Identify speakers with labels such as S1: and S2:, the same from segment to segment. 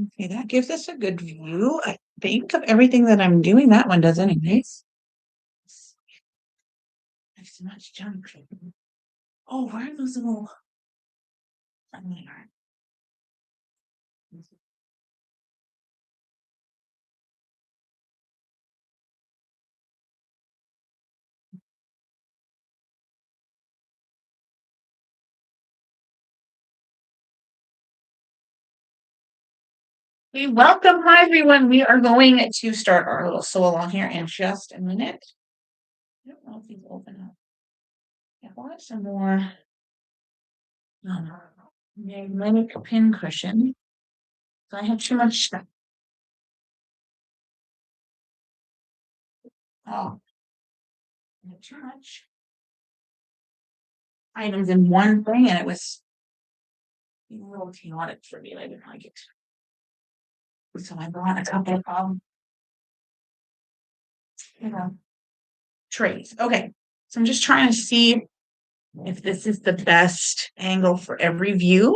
S1: Okay, that gives us a good view, I think, of everything that I'm doing. That one does anyways. There's so much junk. Oh, where are those little? Welcome. Hi, everyone. We are going to start our little sew along here in just a minute. I don't know if these open up. I want some more magnetic pin cushion. So I have too much stuff. Oh, I have too much items in one thing, and it was a little chaotic for me. I didn't like it. So I brought a couple of you know, trays. Okay. So I'm just trying to see if this is the best angle for every view.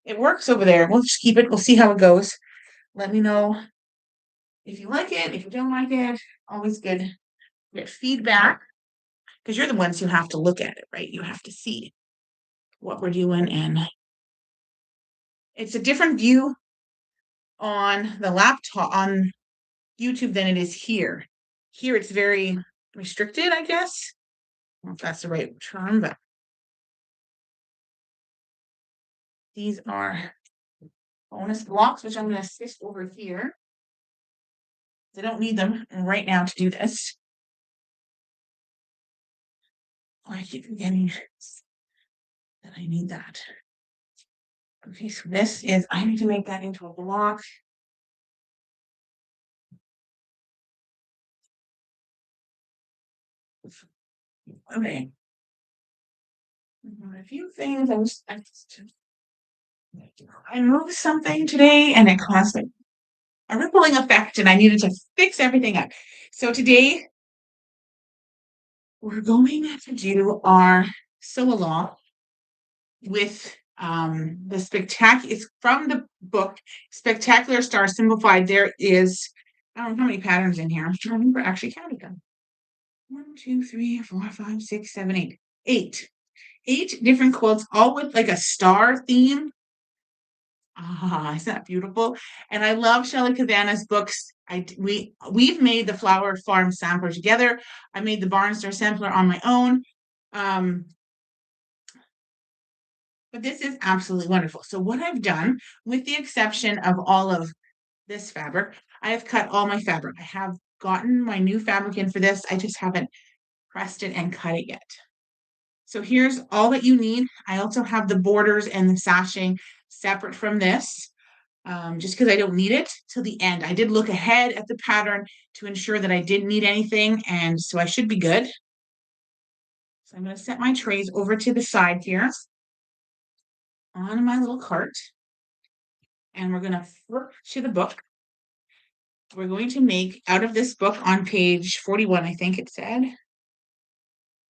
S1: It works over there. We'll just keep it. We'll see how it goes. Let me know if you like it, if you don't like it. Always good to get feedback because you're the ones who have to look at it, right? You have to see what we're doing, and it's a different view on the laptop on YouTube than it is here. Here it's very restricted, I guess. I don't know if that's the right term, but these are bonus blocks, which I'm going to stick over here. I don't need them right now to do this. I keep forgetting that I need that. Okay, so this is, I need to make that into a block. Okay. A few things. I moved something today and it caused a rippling effect, and I needed to fix everything up. So today we're going to do our sew along with the spectacular. It's from the book Spectacular Stars Simplified. There is, I don't know how many patterns in here. I'm trying to remember actually counting them. 1, 2, 3, 4, 5, 6, 7, 8. 8 different quilts, all with like a star theme. Ah, isn't that beautiful? And I love Shelly Cavanna's books. We've made the Flower Farm sampler together. I made the Barnstar sampler on my own. But this is absolutely wonderful. So what I've done, with the exception of all of this fabric, I have cut all my fabric. I have gotten my new fabric in for this. I just haven't pressed it and cut it yet. So here's all that you need. I also have the borders and the sashing separate from this, just because I don't need it till the end. I did look ahead at the pattern to ensure that I didn't need anything, and so I should be good. So I'm going to set my trays over to the side here on my little cart, and we're going to flip to the book. We're going to make out of this book on page 41, I think it said.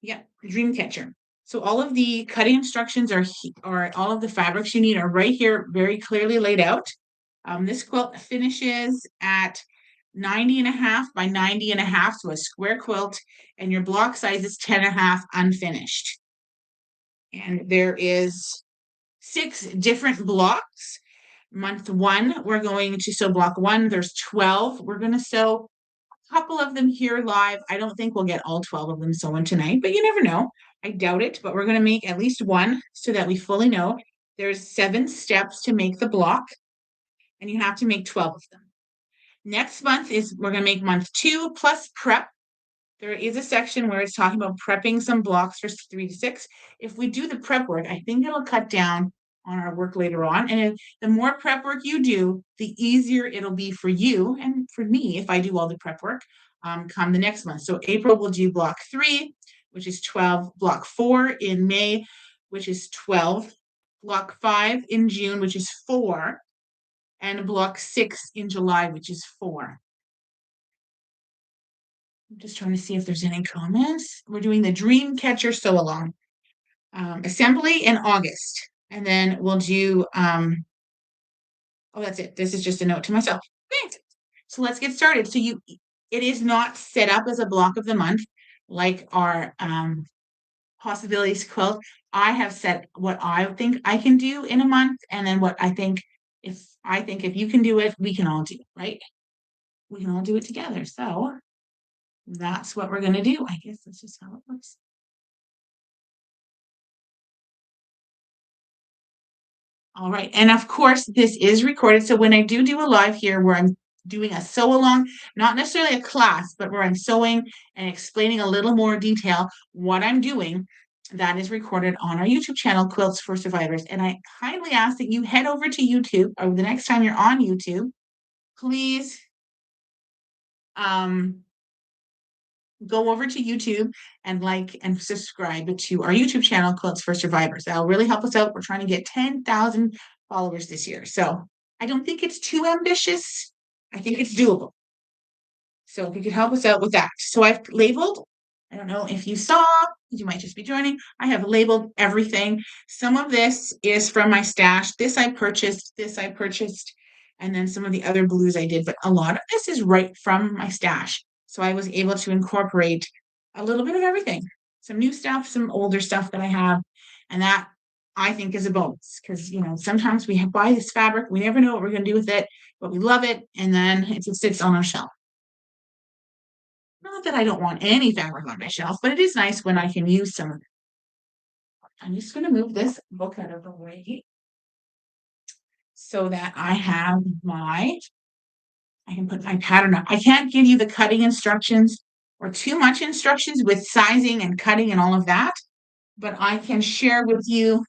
S1: Yeah, Dream Catcher. So all of the cutting instructions are all of the fabrics you need are right here, very clearly laid out. This quilt finishes at 90.5 by 90.5, so a square quilt, and your block size is 10.5 unfinished. And there is 6 different blocks. Month 1, we're going to sew block 1. There's 12. We're going to sew a couple of them here live. I don't think we'll get all 12 of them sewn tonight, but you never know. I doubt it, but we're going to make at least one so that we fully know. There's 7 steps to make the block, and you have to make 12 of them. Next month we're going to make month 2 plus prep. There is a section where it's talking about prepping some blocks for 3 to 6. If we do the prep work, I think it'll cut down on our work later on. And the more prep work you do, the easier it'll be for you and for me if I do all the prep work come the next month. So April we'll do block 3, which is 12, block 4 in May, which is 12, block 5 in June, which is 4, and block 6 in July, which is 4. I'm just trying to see if there's any comments. We're doing the Dream Catcher sew along. assembly in August. And then we'll do, oh, that's it. This is just a note to myself. Thanks. So let's get started. So it is not set up as a block of the month like our possibilities quilt. I have set what I think I can do in a month, and then what I think if you can do it, we can all do it, right? We can all do it together. So that's what we're gonna do. I guess that's just how it looks. All right, and of course, this is recorded. So when I do a live here where I'm doing a sew along, not necessarily a class, but where I'm sewing and explaining a little more detail what I'm doing, that is recorded on our YouTube channel, Quilts for Survivors. And I kindly ask that you head over to YouTube, or the next time you're on YouTube, please go over to YouTube and like and subscribe to our YouTube channel, Quilts for Survivors. That'll really help us out. We're trying to get 10,000 followers this year. So I don't think it's too ambitious. I think it's doable. So if you could help us out with that. So I've labeled, I don't know if you saw, you might just be joining. I have labeled everything. Some of this is from my stash. This I purchased, and then some of the other blues I did, but a lot of this is right from my stash. So I was able to incorporate a little bit of everything. Some new stuff, some older stuff that I have. And that I think is a bonus because, sometimes we buy this fabric, we never know what we're going to do with it, but we love it. And then it just sits on our shelf. Not that I don't want any fabric on my shelf, but it is nice when I can use some of it. I'm just going to move this book out of the way so that I can put my pattern up. I can't give you the cutting instructions or too much instructions with sizing and cutting and all of that, but I can share with you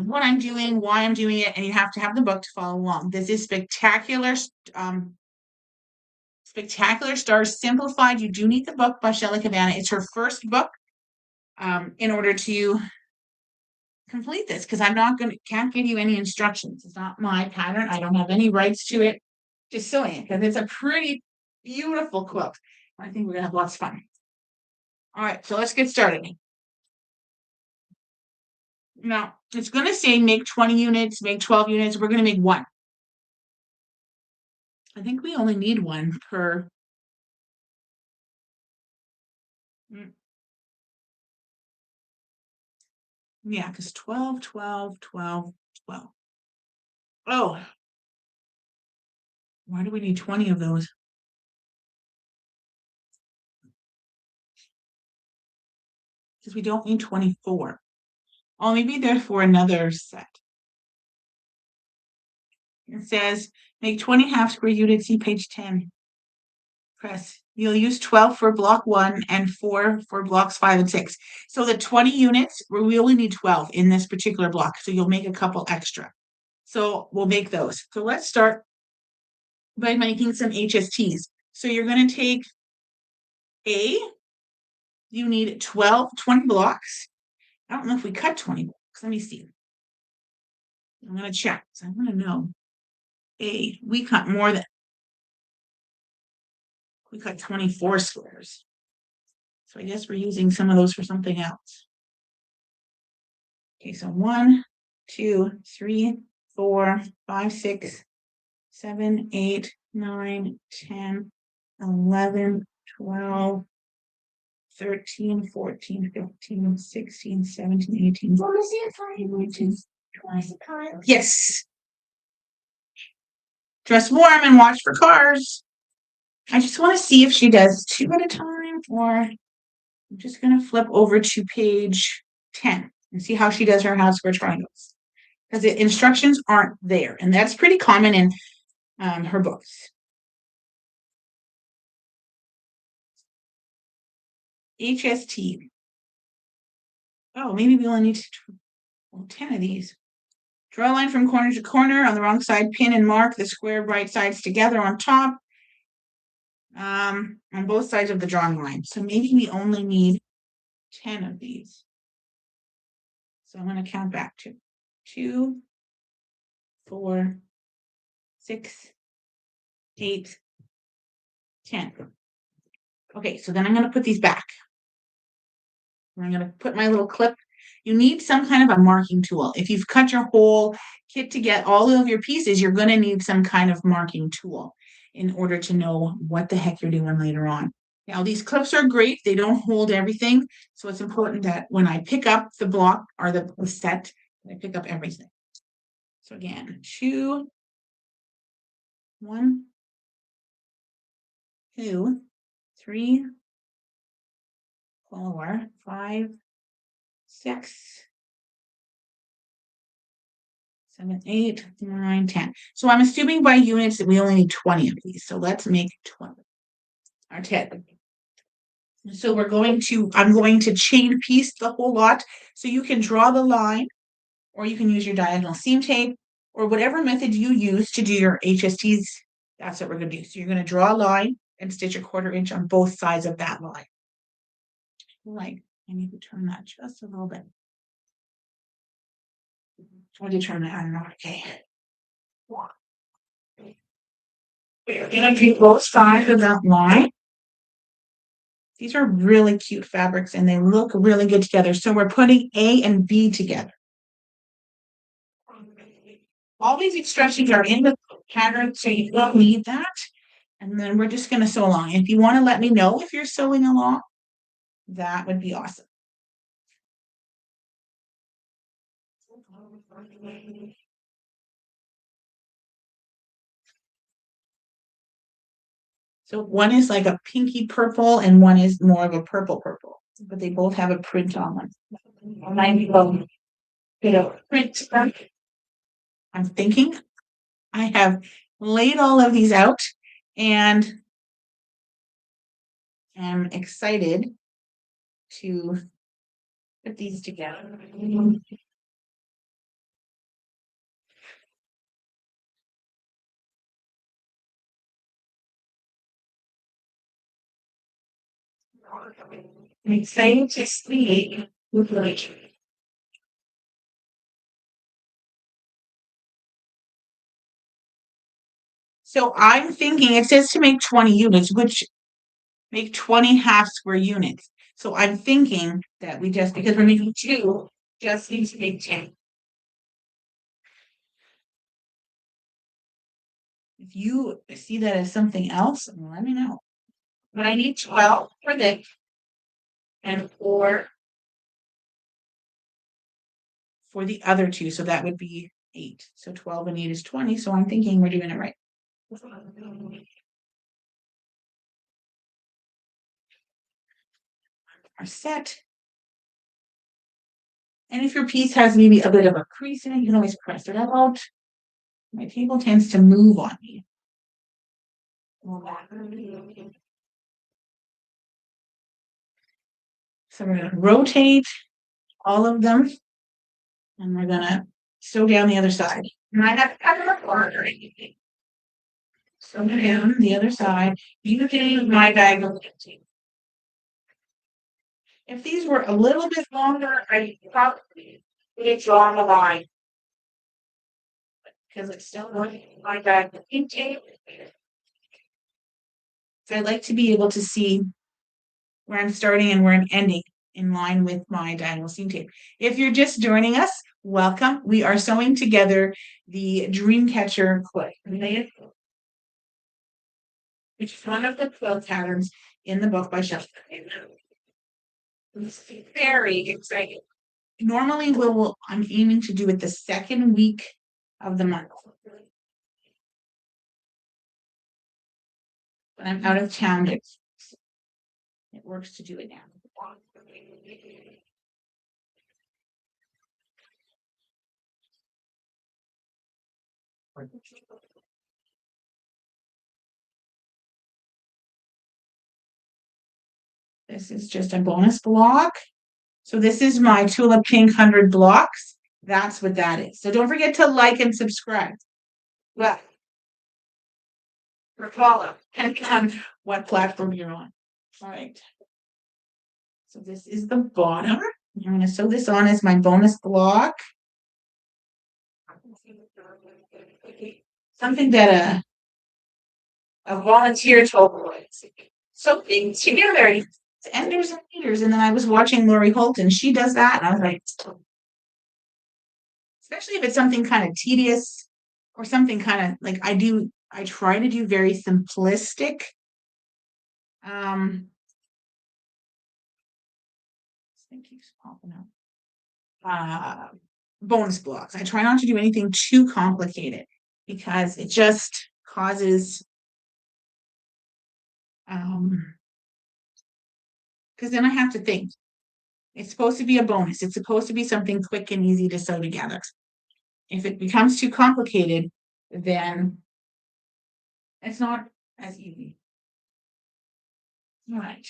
S1: what I'm doing, why I'm doing it, and you have to have the book to follow along. This is Spectacular Stars Simplified. You do need the book by Shelly Cavanna. It's her first book in order to complete this because can't give you any instructions. It's not my pattern. I don't have any rights to it. Just sewing it because it's a pretty beautiful quilt. I think we're gonna have lots of fun. All right, so let's get started. Now it's gonna say make 20 units, make 12 units. We're gonna make one. I think we only need one per. Yeah, because 12, 12, 12, 12. Oh, why do we need 20 of those? Because we don't need 24. Oh, maybe they're for another set. It says make 20 half square units, see page 10. Press. You'll use 12 for block 1 and 4 for blocks 5 and 6. So the 20 units, we only need 12 in this particular block. So you'll make a couple extra. So we'll make those. So let's start by making some HSTs. So you're going to take you need 20 blocks. I don't know if we cut 20 blocks. Let me see. I'm going to check. So I'm going to know. We cut more than. We cut 24 squares. So I guess we're using some of those for something else. Okay, so 1, 2, 3, 4, 5, 6, 7, 8, 9, 10, 11, 12, 13, 14, 15, 16, 17, 18. 19, 20. Yes. Dress warm and watch for cars. I just want to see if she does 2 at a time, or I'm just going to flip over to page 10 and see how she does her half square triangles. Because the instructions aren't there, and that's pretty common in her books. HST. Oh, maybe we only need 10 of these. Draw a line from corner to corner. On the wrong side, pin and mark the square right sides together on top. On both sides of the drawing line. So maybe we only need 10 of these. So I'm going to count back to 2, 4, 6, 8, 10. Okay, so then I'm going to put these back. I'm going to put my little clip. You need some kind of a marking tool. If you've cut your whole kit to get all of your pieces, you're going to need some kind of marking tool in order to know what the heck you're doing later on. Now, these clips are great. They don't hold everything. So it's important that when I pick up the block or the set, I pick up everything. So again, 2, 1, 2, 3, 4, 5, 6, 7, 8, 9, 10. So I'm assuming by units that we only need 20 of these. So let's make 20. Our 10. So I'm going to chain piece the whole lot. So you can draw the line, or you can use your diagonal seam tape, or whatever method you use to do your HSTs. That's what we're going to do. So you're going to draw a line and stitch a 1/4 inch on both sides of that line. Right. I need to turn that just a little bit. Try to turn that on. Okay. We're going to do both sides of that line. These are really cute fabrics and they look really good together. So we're putting A and B together. All these instructions are in the pattern, so you don't need that. And then we're just going to sew along. If you want to let me know if you're sewing along, that would be awesome. So one is like a pinky purple and one is more of a purple, but they both have a print on them. Print. I'm thinking I have laid all of these out and am excited to put these together. I'm excited to see. So I'm thinking it says to make 20 units, which make 20 half square units. So I'm thinking that we just, because we're making 2, just need to make 10. If you see that as something else, let me know. But I need 12 for this and 4 for the other 2. So that would be 8. So 12 and 8 is 20. So I'm thinking we're doing it right. Our set. And if your piece has maybe a bit of a crease in it, you can always press it out. My table tends to move on me. So we're going to rotate all of them. And we're going to sew down the other side. And I have to cut them apart or anything. Sew down the other side using my diagonal seam. If these were a little bit longer, I probably would have drawn the line. Because it's still going my diagonal seam tape. So I'd like to be able to see where I'm starting and where I'm ending in line with my diagonal seam tape. If you're just joining us, welcome. We are sewing together the Dreamcatcher quilt, which is one of the quilt patterns in the book by Shelly Cavanna. It's very exciting. Normally, I'm aiming to do it the second week of the month. But I'm out of town. It works to do it now. This is just a bonus block. So this is my Tulip Pink 100 blocks. That's what that is. So don't forget to like and subscribe. Well, or follow, depending on what platform you're on. All right. So this is the bottom. I'm going to sew this on as my bonus block. Something that a volunteer told me. So things together. enders and meters. And then I was watching Lori Holt and she does that. And I was like, especially if it's something kind of tedious or something kind of like I try to do very simplistic. This thing keeps popping up. Bonus blocks. I try not to do anything too complicated because it just causes because then I have to think. It's supposed to be a bonus. It's supposed to be something quick and easy to sew together. If it becomes too complicated, then it's not as easy. All right.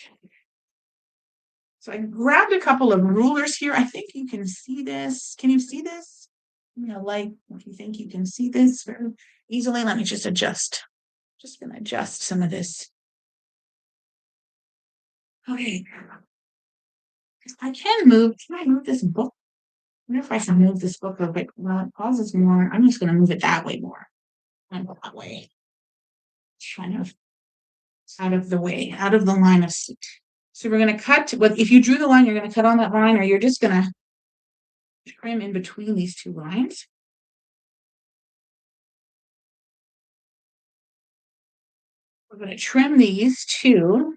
S1: So I grabbed a couple of rulers here. I think you can see this. Can you see this? Like if you think you can see this very easily, let me just adjust. Just gonna adjust some of this. Okay. Can I move this book? I wonder if I can move this book a bit. Well, it causes more. I'm just gonna move it that way more. And that way. Kind of out of the way, out of the line of sight. So we're gonna cut, but if you drew the line, you're gonna cut on that line, or you're just gonna trim in between these two lines. We're going to trim these to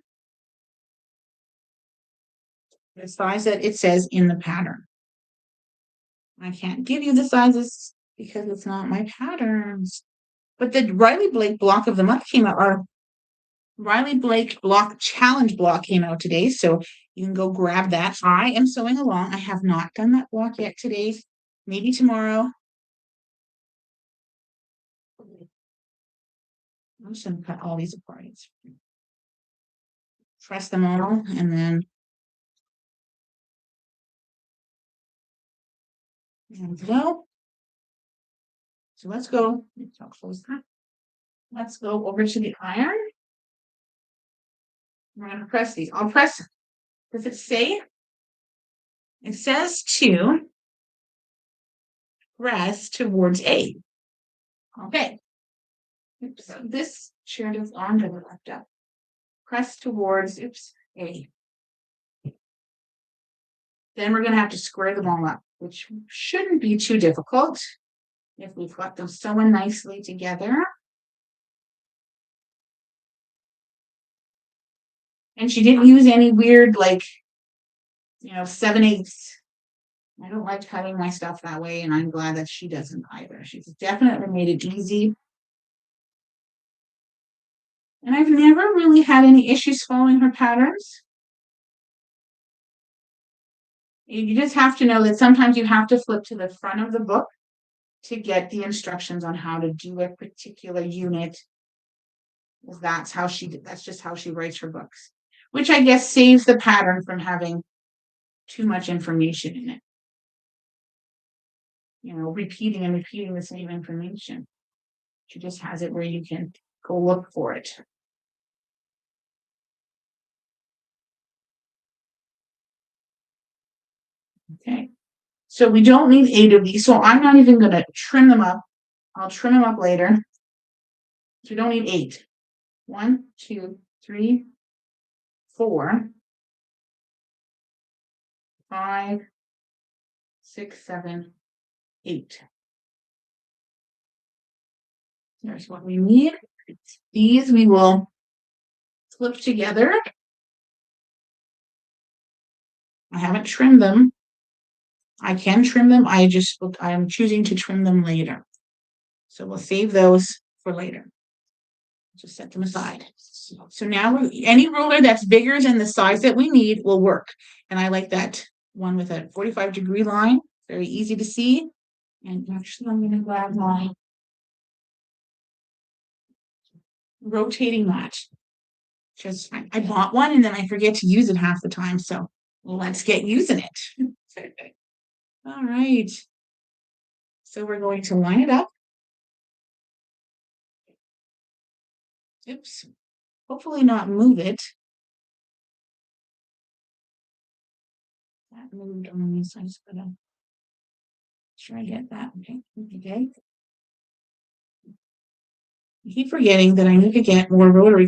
S1: the size that it says in the pattern. I can't give you the sizes because it's not my patterns. But the Riley Blake block of the month came out, our Riley Blake block challenge block came out today. So you can go grab that. I am sewing along. I have not done that block yet today. Maybe tomorrow. I'm just going to cut all these apart. Press them all and then there we go. So let's go. I'll close that. Let's go over to the iron. We're going to press these. I'll press. Does it say? It says to press towards A. Okay. Oops. This shirt is on to the left up. Press towards, A. Then we're going to have to square them all up, which shouldn't be too difficult if we've got them sewn nicely together. And she didn't use any weird, like, 7/8. I don't like cutting my stuff that way, and I'm glad that she doesn't either. She's definitely made it easy. And I've never really had any issues following her patterns. You just have to know that sometimes you have to flip to the front of the book to get the instructions on how to do a particular unit. That's just how she writes her books, which I guess saves the pattern from having too much information in it. Repeating and repeating the same information. She just has it where you can go look for it. Okay. So we don't need 8 of these. So I'm not even going to trim them up. I'll trim them up later. So we don't need 8. 1, 2, 3, 4, 5, 6, 7, 8. There's what we need. These we will flip together. I haven't trimmed them. I can trim them. I'm choosing to trim them later. So we'll save those for later. Just set them aside. So now any ruler that's bigger than the size that we need will work. And I like that one with a 45-degree line. Very easy to see. And actually, I'm going to grab my rotating mat. Just I bought one and then I forget to use it half the time. So let's get using it. All right. So we're going to line it up. Oops. Hopefully not move it. That moved on me, so I'm just gonna try to get that. Okay. I keep forgetting that I need to get more rotary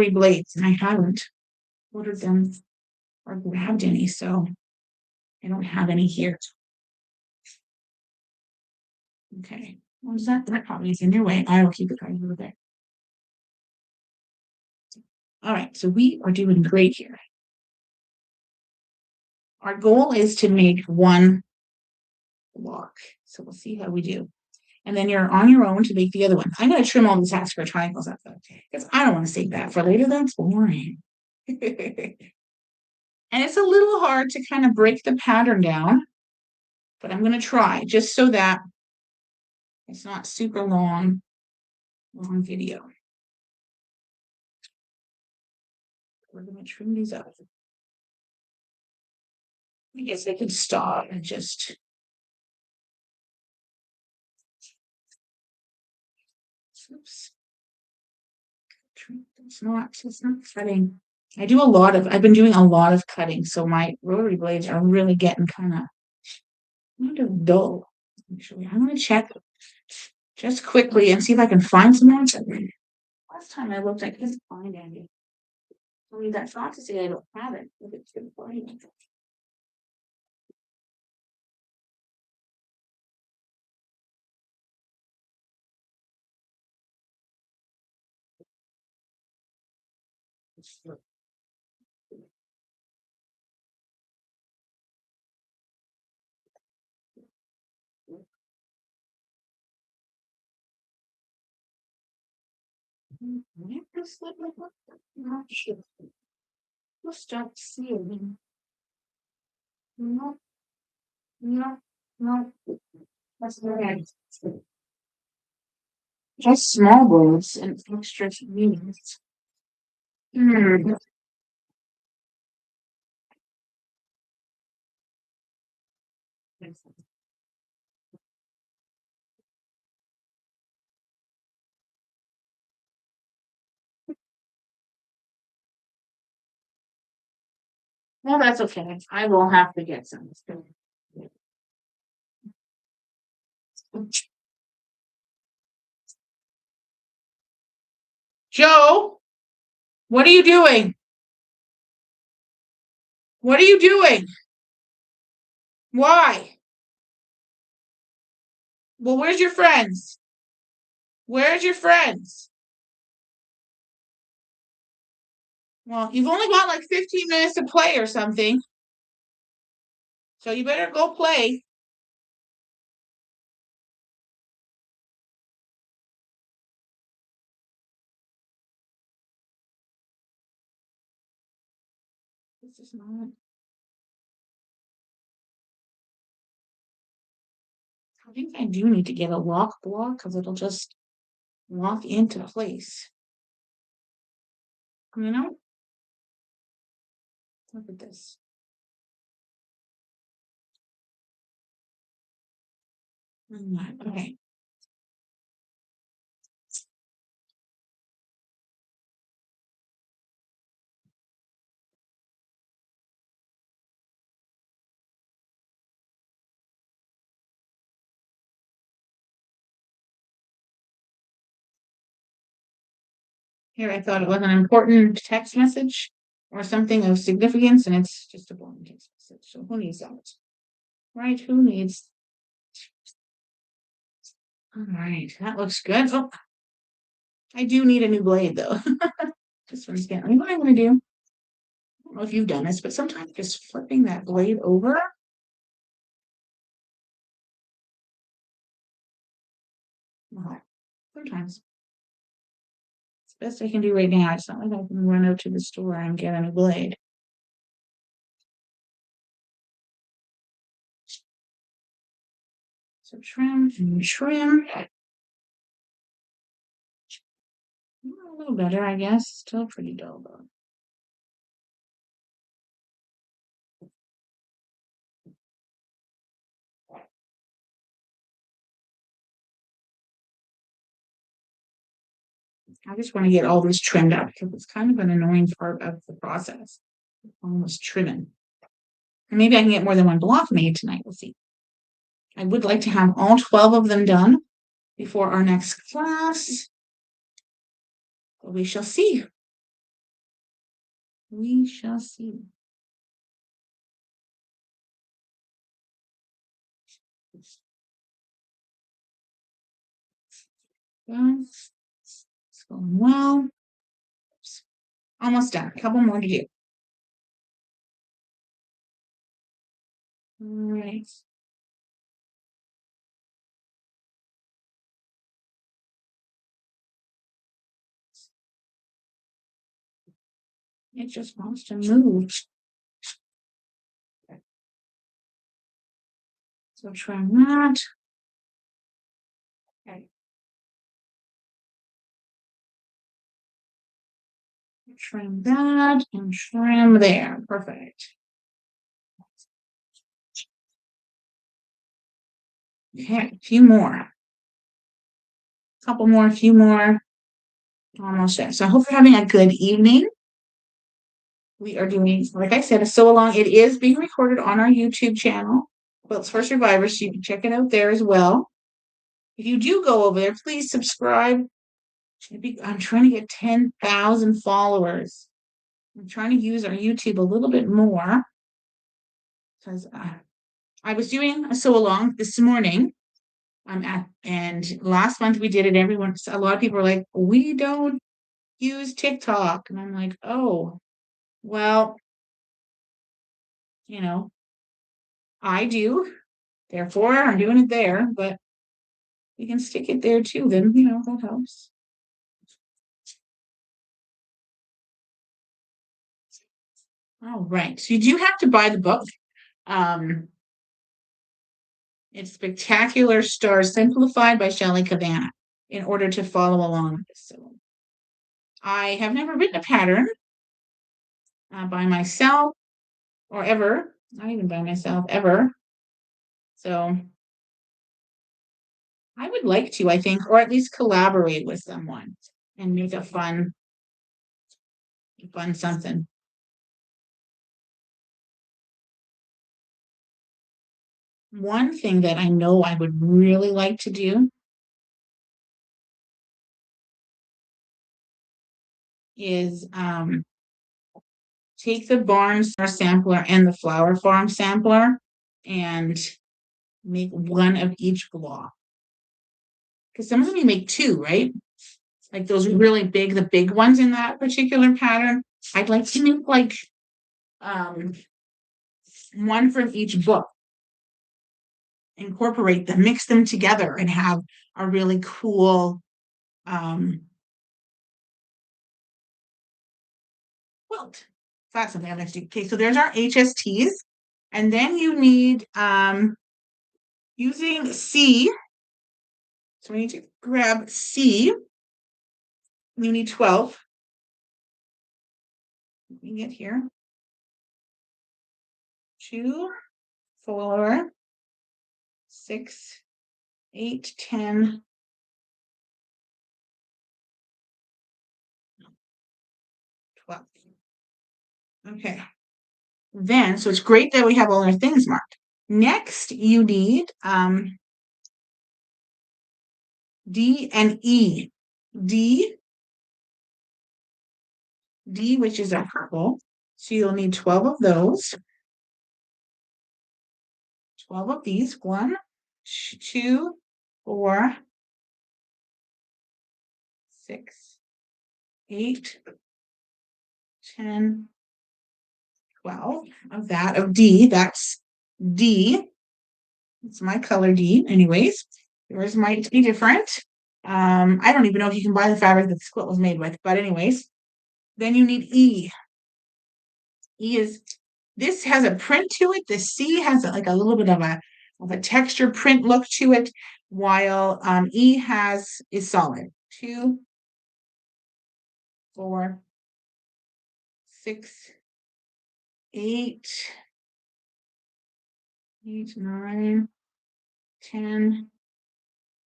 S1: blades, and I haven't. ordered them or grabbed any, so I don't have any here. Okay, what is that? That probably is in your way. I will keep it right over there. All right, so we are doing great here. Our goal is to make one block. So we'll see how we do. And then you're on your own to make the other one. I'm going to trim all these half square triangles up though, because I don't want to save that for later. That's boring. And it's a little hard to kind of break the pattern down, but I'm going to try just so that it's not super long video. We're going to trim these up. I guess I could stop and just oops. It's not cutting. I've been doing a lot of cutting, so my rotary blades are really getting kind of dull. Actually, I'm gonna check just quickly and see if I can find some more. Last time I looked, I couldn't find any. I mean, that's not to say I don't have it, but it's good for you. Not sure. We'll start seeing. No, no, no. That's right. Just small words and extra meanings. Hmm. Well, that's okay. I will have to get some. Joe, what are you doing? What are you doing? Why? Well, where's your friends? Where's your friends? Well, you've only got like 15 minutes to play or something. So you better go play. This is not. I think I do need to get a lock block because it'll just lock into place. You know? Look at this. Okay. Here, I thought it was an important text message or something of significance, and it's just a boring text message. So who needs that? Right? Who needs? All right, that looks good. Oh, I do need a new blade though. This one's getting. I mean, what I'm going to do. I don't know if you've done this, but sometimes just flipping that blade over. Well, sometimes it's the best I can do right now. It's not like I can run out to the store and get a new blade. So trim and trim. A little better, I guess. Still pretty dull though. I just want to get all this trimmed up because it's kind of an annoying part of the process. Almost trimming. And maybe I can get more than one block made tonight. We'll see. I would like to have all 12 of them done before our next class. But we shall see. We shall see. It's going well. Almost done. A couple more to do. All right. It just wants to move. So try that. Okay. Trim that and trim there. Perfect. Okay, a few more. Couple more, a few more. Almost there. So I hope you're having a good evening. We are doing, like I said, a sew along. It is being recorded on our YouTube channel, Quilts for Survivors, so you can check it out there as well. If you do go over there, please subscribe. I'm trying to get 10,000 followers. I'm trying to use our YouTube a little bit more because I was doing a sew along this morning. And last month we did it. A lot of people were like, we don't use TikTok. And I'm like, oh, well, I do. Therefore, I'm doing it there, but you can stick it there too. Then, that helps. All right. So you do have to buy the book. It's Spectacular Stars Simplified by Shelly Cavanna in order to follow along with this. So I have never written a pattern by myself or ever, not even by myself, ever. So I would like to, I think, or at least collaborate with someone and make a fun something. One thing that I know I would really like to do is take the Barn sampler and the Flower Farm sampler and make one of each block. Because some of them you make two, right? Like those really big, the big ones in that particular pattern. I'd like to make like one from each book. Incorporate them, mix them together, and have a really cool quilt. That's something I'd like to do. Okay, so there's our HSTs. And then you need using C. So we need to grab C. You need 12. Let me get here. 2, 4, 6, 8, 10, 12. Okay. Then, so it's great that we have all our things marked. Next, you need D and E. D, which is a purple. So you'll need 12 of those. 12 of these. 1, 2, 4, 6, 8, 10, 12 of that, of D. That's D. It's my color D. Anyways, yours might be different. I don't even know if you can buy the fabric that this quilt was made with, but anyways, then you need E. E is, this has a print to it. The C has like a little bit of a texture print look to it, while E is solid. 2, 4, 6, 8, 9, 10,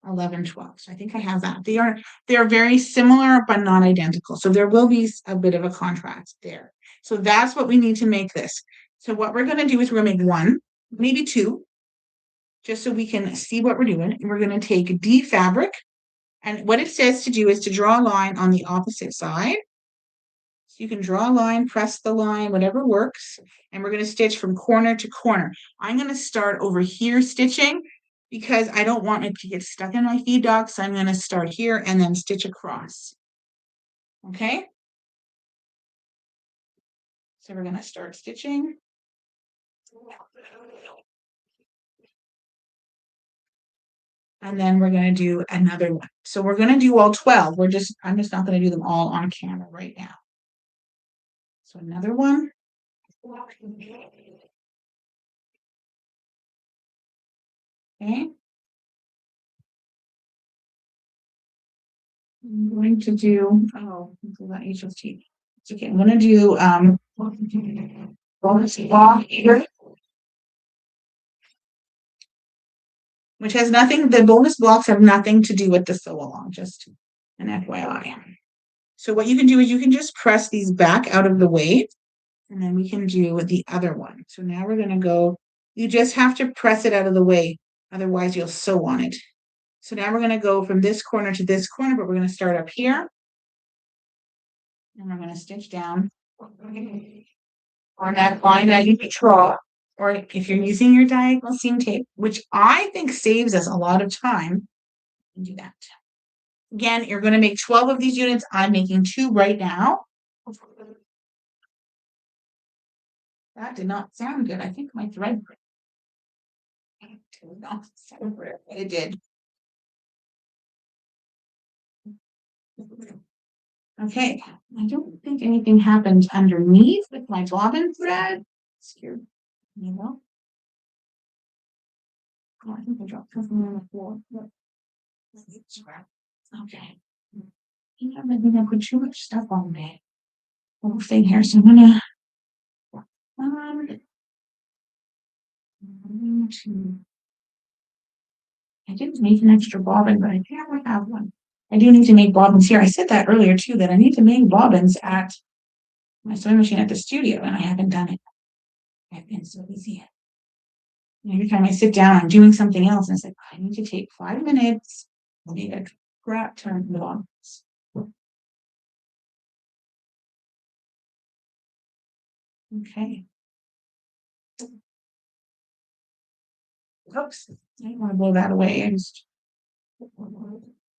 S1: 11, 12. So I think I have that. They are very similar, but not identical. So there will be a bit of a contrast there. So that's what we need to make this. So what we're going to do is we're going to make 1, maybe 2, just so we can see what we're doing. And we're going to take D fabric. And what it says to do is to draw a line on the opposite side. So you can draw a line, press the line, whatever works, and we're going to stitch from corner to corner. I'm going to start over here stitching because I don't want it to get stuck in my feed dog, so I'm going to start here and then stitch across. Okay? So we're going to start stitching. And then we're going to do another one. So we're going to do all 12. I'm just not going to do them all on camera right now. So another one. Okay. I'm going to do, that HST. It's okay. I'm going to do bonus block here, which has nothing, the bonus blocks have nothing to do with the sew along, just an FYI. So what you can do is you can just press these back out of the way, and then we can do the other one. So now we're going to go, you just have to press it out of the way, otherwise you'll sew on it. So now we're going to go from this corner to this corner, but we're going to start up here. And we're going to stitch down on that line that you draw, or if you're using your diagonal seam tape, which I think saves us a lot of time, you can do that. Again, you're going to make 12 of these units. I'm making 2 right now. That did not sound good. I think my thread did not sound good, but it did. Okay, I don't think anything happened underneath with my bobbin thread. Scared me, well. Oh, I think I dropped something on the floor. Okay. I think I put too much stuff on the whole thing here, so I'm gonna I didn't make an extra bobbin, but I think I have one. I do need to make bobbins here. I said that earlier too, that I need to make bobbins at my sewing machine at the studio, and I haven't done it. I've been so busy. And every time I sit down, I'm doing something else, and it's like, I need to take 5 minutes, make a crap ton of bobbins. Okay. Oops, I didn't want to blow that away.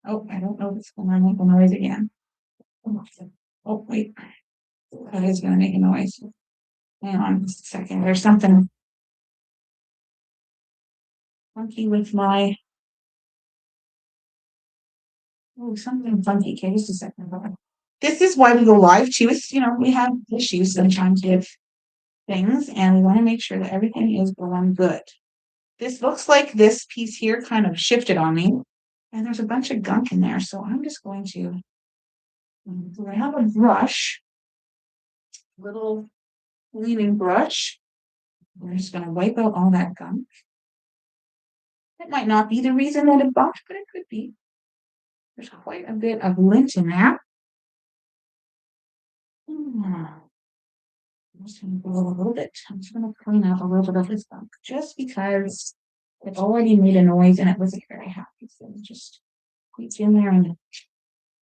S1: Oh, I don't know if it's going to make a noise again. Oh, wait. That is going to make a noise. Hang on just a second. There's something funky with my. Oh, something funky. Okay, just a second. This is why we go live too. Is we have issues sometimes with things, and we want to make sure that everything is going good. This looks like this piece here kind of shifted on me, and there's a bunch of gunk in there. So I'm just going to. I have a brush, little cleaning brush. We're just going to wipe out all that gunk. It might not be the reason that it bumped, but it could be. There's quite a bit of lint in there. I'm just going to go a little bit. I'm just going to clean out a little bit of this gunk just because it already made a noise and it wasn't very happy. So just reach in there and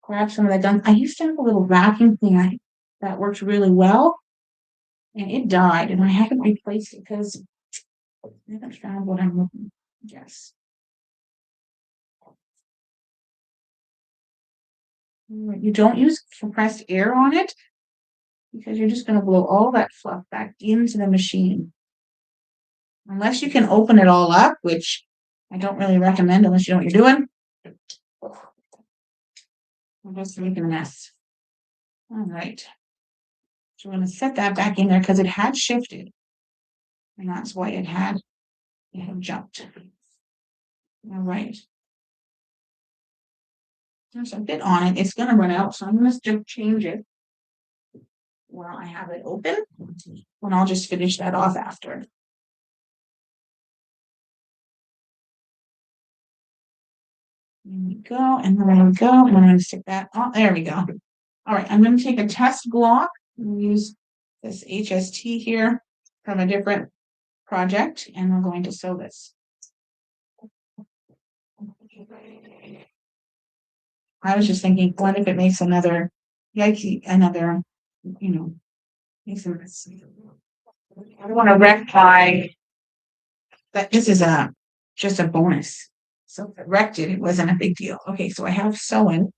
S1: grab some of that gunk. I used to have a little vacuum cleaner that worked really well, and it died, and I haven't replaced it because I haven't found what I'm looking for. Yes. You don't use compressed air on it because you're just going to blow all that fluff back into the machine. Unless you can open it all up, which I don't really recommend unless you know what you're doing. I'm just making a mess. All right. So we're going to set that back in there because it had shifted. And that's why it had jumped. All right. There's a bit on it. It's going to run out, so I'm going to just change it while I have it open. And I'll just finish that off after. There we go, and there we go. And I'm going to stick that on. There we go. All right, I'm going to take a test block and use this HST here from a different project, and we're going to sew this. I was just thinking, what if it makes another you know, makes them. I don't want to wreck my that this is a just a bonus. So if it wrecked it, it wasn't a big deal. Okay, so I have sewn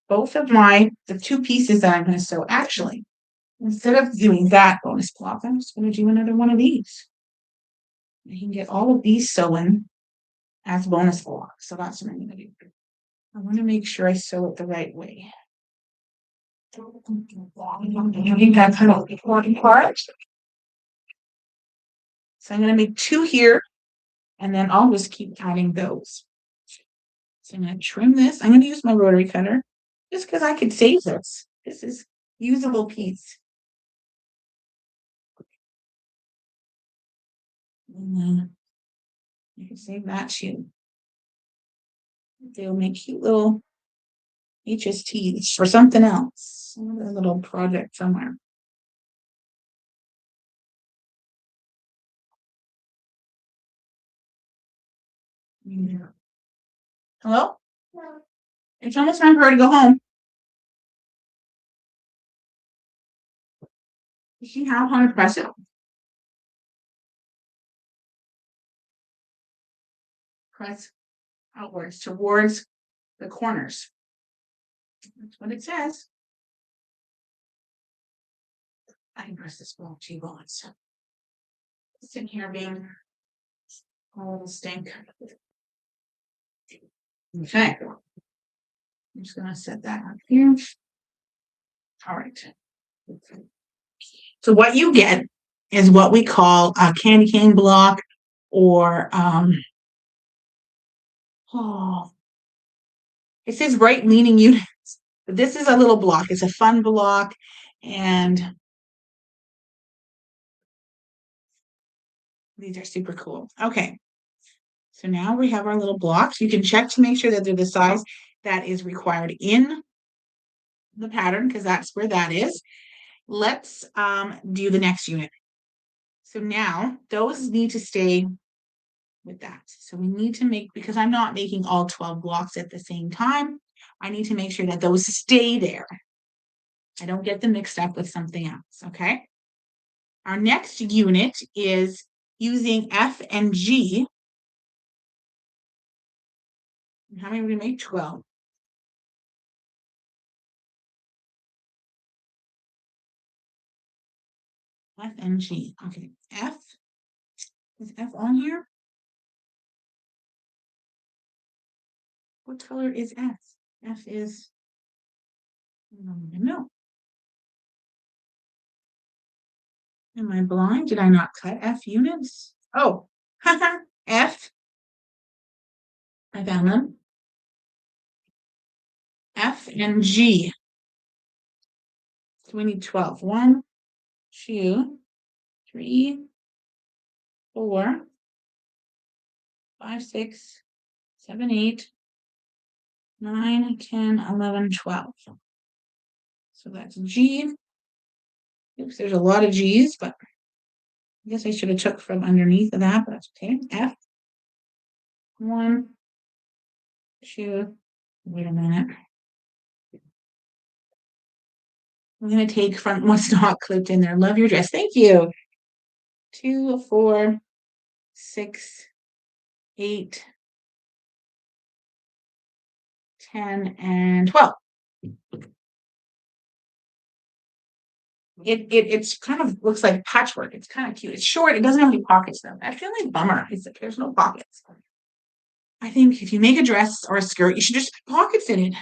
S1: both of the two pieces that I'm going to sew. Actually, instead of doing that bonus block, I'm just going to do another one of these. I can get all of these sewn as bonus blocks. So that's what I'm going to do. I want to make sure I sew it the right way. I think that's the most important part. So I'm going to make two here, and then I'll just keep adding those. So I'm going to trim this. I'm going to use my rotary cutter just because I could save this. This is usable piece. And then you can save that too. They'll make cute little HSTs for something else. Another little project somewhere. Yeah. Hello? It's almost time for her to go home. Does she have how to press it? Press outwards towards the corners. That's what it says. I can press this ball if she wants. Sitting here being a little stink. Okay. I'm just gonna set that up here. All right. So what you get is what we call a candy cane block or oh, it says right leaning units. But this is a little block. It's a fun block and these are super cool. Okay. So now we have our little blocks. You can check to make sure that they're the size that is required in the pattern because that's where that is. Let's do the next unit. So now those need to stay with that. So we need to make, because I'm not making all 12 blocks at the same time, I need to make sure that those stay there. I don't get them mixed up with something else, okay? Our next unit is using F and G. How many are we gonna make? 12. F and G. Okay, F. Is F on here? What color is F? F is, no. Am I blind? Did I not cut F units? Oh, F. I found them. F and G. So we need 12. 1, 2, 3, 4, 5, 6, 7, 8, 9, 10, 11, 12. So that's G. Oops, there's a lot of G's, but I guess I should have took from underneath of that, but that's okay. F. 1, 2, wait a minute. I'm going to take from what's not clipped in there. Love your dress. Thank you. 2, 4, 6, 8, 10, and 12. It's kind of looks like patchwork. It's kind of cute. It's short. It doesn't have any pockets though. I feel like bummer is that there's no pockets. I think if you make a dress or a skirt, you should just put pockets in it.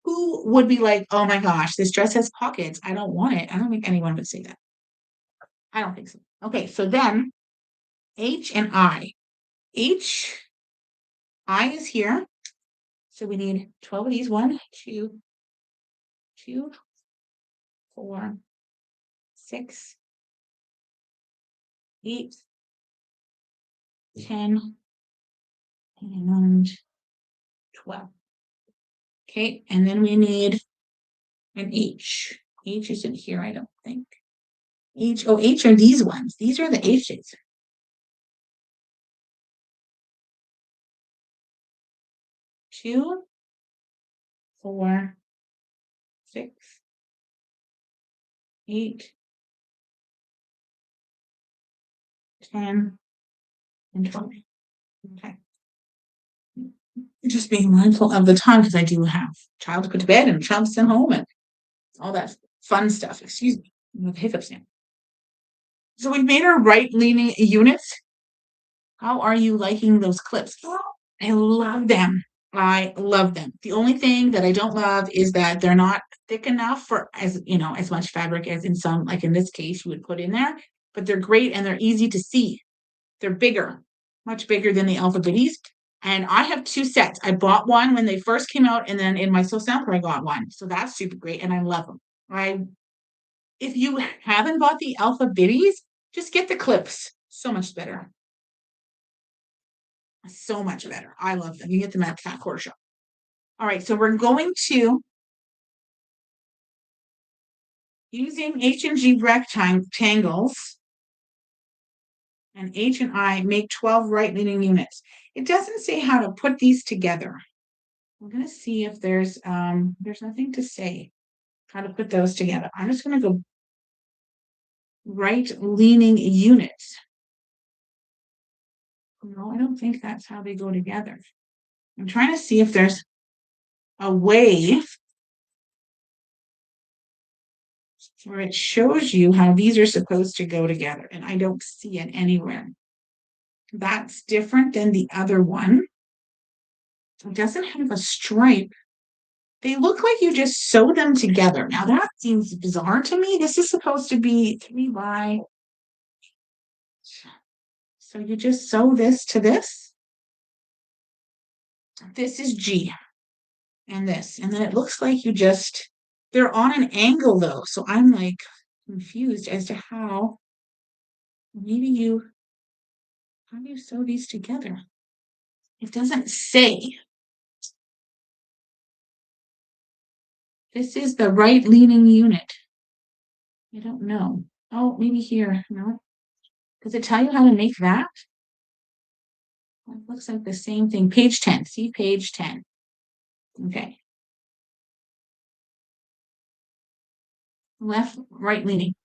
S1: Who would be like, oh my gosh, this dress has pockets. I don't want it. I don't think anyone would say that. I don't think so. Okay, so then H and I. I is here. So we need 12 of these. 1, 2, 2, 4, 6, 8, 10, and 12. Okay, and then we need an H. H isn't here, I don't think. H are these ones. These are the H's. 2, 4, 6, 8, 10, and 20. Okay. Just being mindful of the time because I do have a child to put to bed and a child to send home and all that fun stuff. Excuse me. I have hiccups now. So we've made our right-leaning units. How are you liking those clips? I love them. I love them. The only thing that I don't love is that they're not thick enough for as much fabric as in some, like in this case, you would put in there, but they're great and they're easy to see. They're bigger, much bigger than the Alpha Bitties. And I have 2 sets. I bought one when they first came out, and then in my Sew Sampler, I got one. So that's super great, and I love them. If you haven't bought the Alpha Bitties, just get the clips. So much better. So much better. I love them. You get them at Fat Quarter Shop. All right, so we're going to using H&G rectangles, and H and I make 12 right-leaning units. It doesn't say how to put these together. I'm going to see if there's nothing to say how to put those together. I'm just going to go right-leaning units. No, I don't think that's how they go together. I'm trying to see if there's a way where it shows you how these are supposed to go together, and I don't see it anywhere. That's different than the other one. It doesn't have a stripe. They look like you just sew them together. Now that seems bizarre to me. This is supposed to be 3 by. So you just sew this to this. This is G and this. And then it looks like they're on an angle though. So I'm like confused as to how do you sew these together? It doesn't say. This is the right leaning unit. I don't know. Oh, maybe here. No. Does it tell you how to make that? It looks like the same thing. Page 10. See page 10. Okay. Left, right leaning.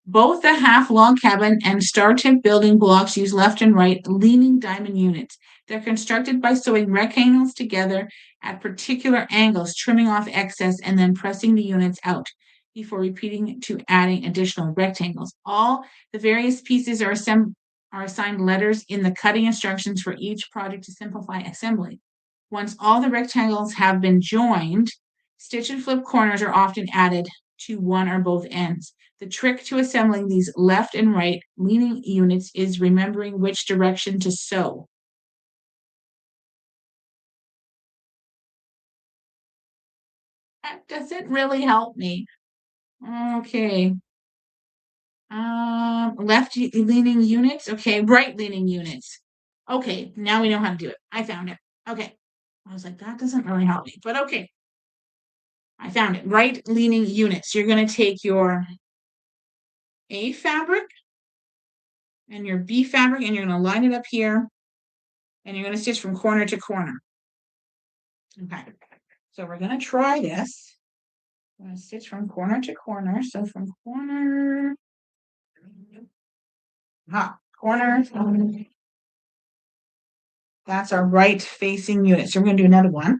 S1: Both the half log cabin and star tip building blocks use left and right leaning diamond units. They're constructed by sewing rectangles together at particular angles, trimming off excess, and then pressing the units out before repeating to adding additional rectangles. All the various pieces are assigned letters in the cutting instructions for each project to simplify assembly. Once all the rectangles have been joined, stitch and flip corners are often added to one or both ends. The trick to assembling these left and right leaning units is remembering which direction to sew. That doesn't really help me. Okay. Left leaning units. Okay, right leaning units. Okay, now we know how to do it. I found it. Okay. I was like, that doesn't really help me, but okay. I found it. Right leaning units. You're going to take your A fabric and your B fabric, and you're going to line it up here, and you're going to stitch from corner to corner. Okay. So we're going to try this. I'm going to stitch from corner to corner. So from corner, corner. That's our right facing unit. So we're going to do another one.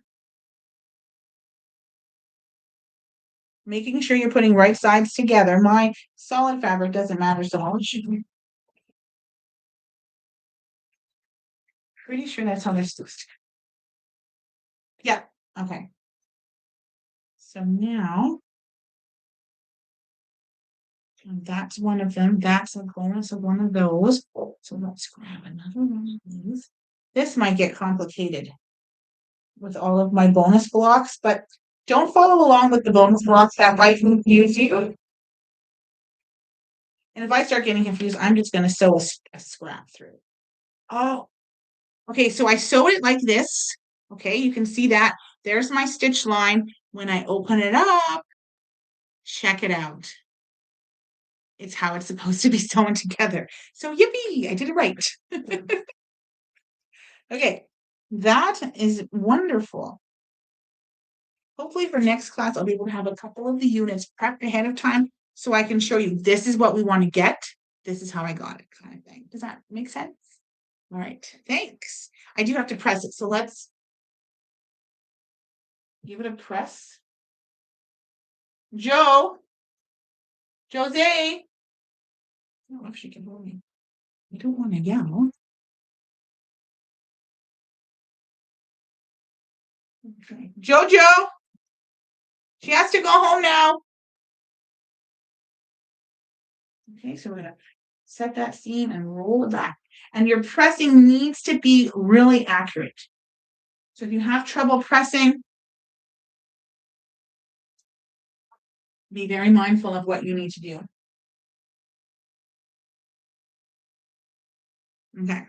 S1: Making sure you're putting right sides together. My solid fabric doesn't matter so much. Pretty sure that's how they're supposed to. Yeah. Okay. So now that's one of them. That's a bonus of one of those. So let's grab another one of these. This might get complicated with all of my bonus blocks, but don't follow along with the bonus blocks. That might confuse you. And if I start getting confused, I'm just going to sew a scrap through. Oh, okay. So I sewed it like this. Okay, you can see that. There's my stitch line. When I open it up, check it out. It's how it's supposed to be sewn together. So yippee, I did it right. Okay, that is wonderful. Hopefully for next class, I'll be able to have a couple of the units prepped ahead of time so I can show you this is what we want to get. This is how I got it, kind of thing. Does that make sense? All right, thanks. I do have to press it, so let's give it a press. Joe, Jose. I don't know if she can hold me. I don't want to yell. Okay. Jojo, she has to go home now. Okay, so we're gonna set that seam and roll it back. And your pressing needs to be really accurate. So if you have trouble pressing, be very mindful of what you need to do. Okay.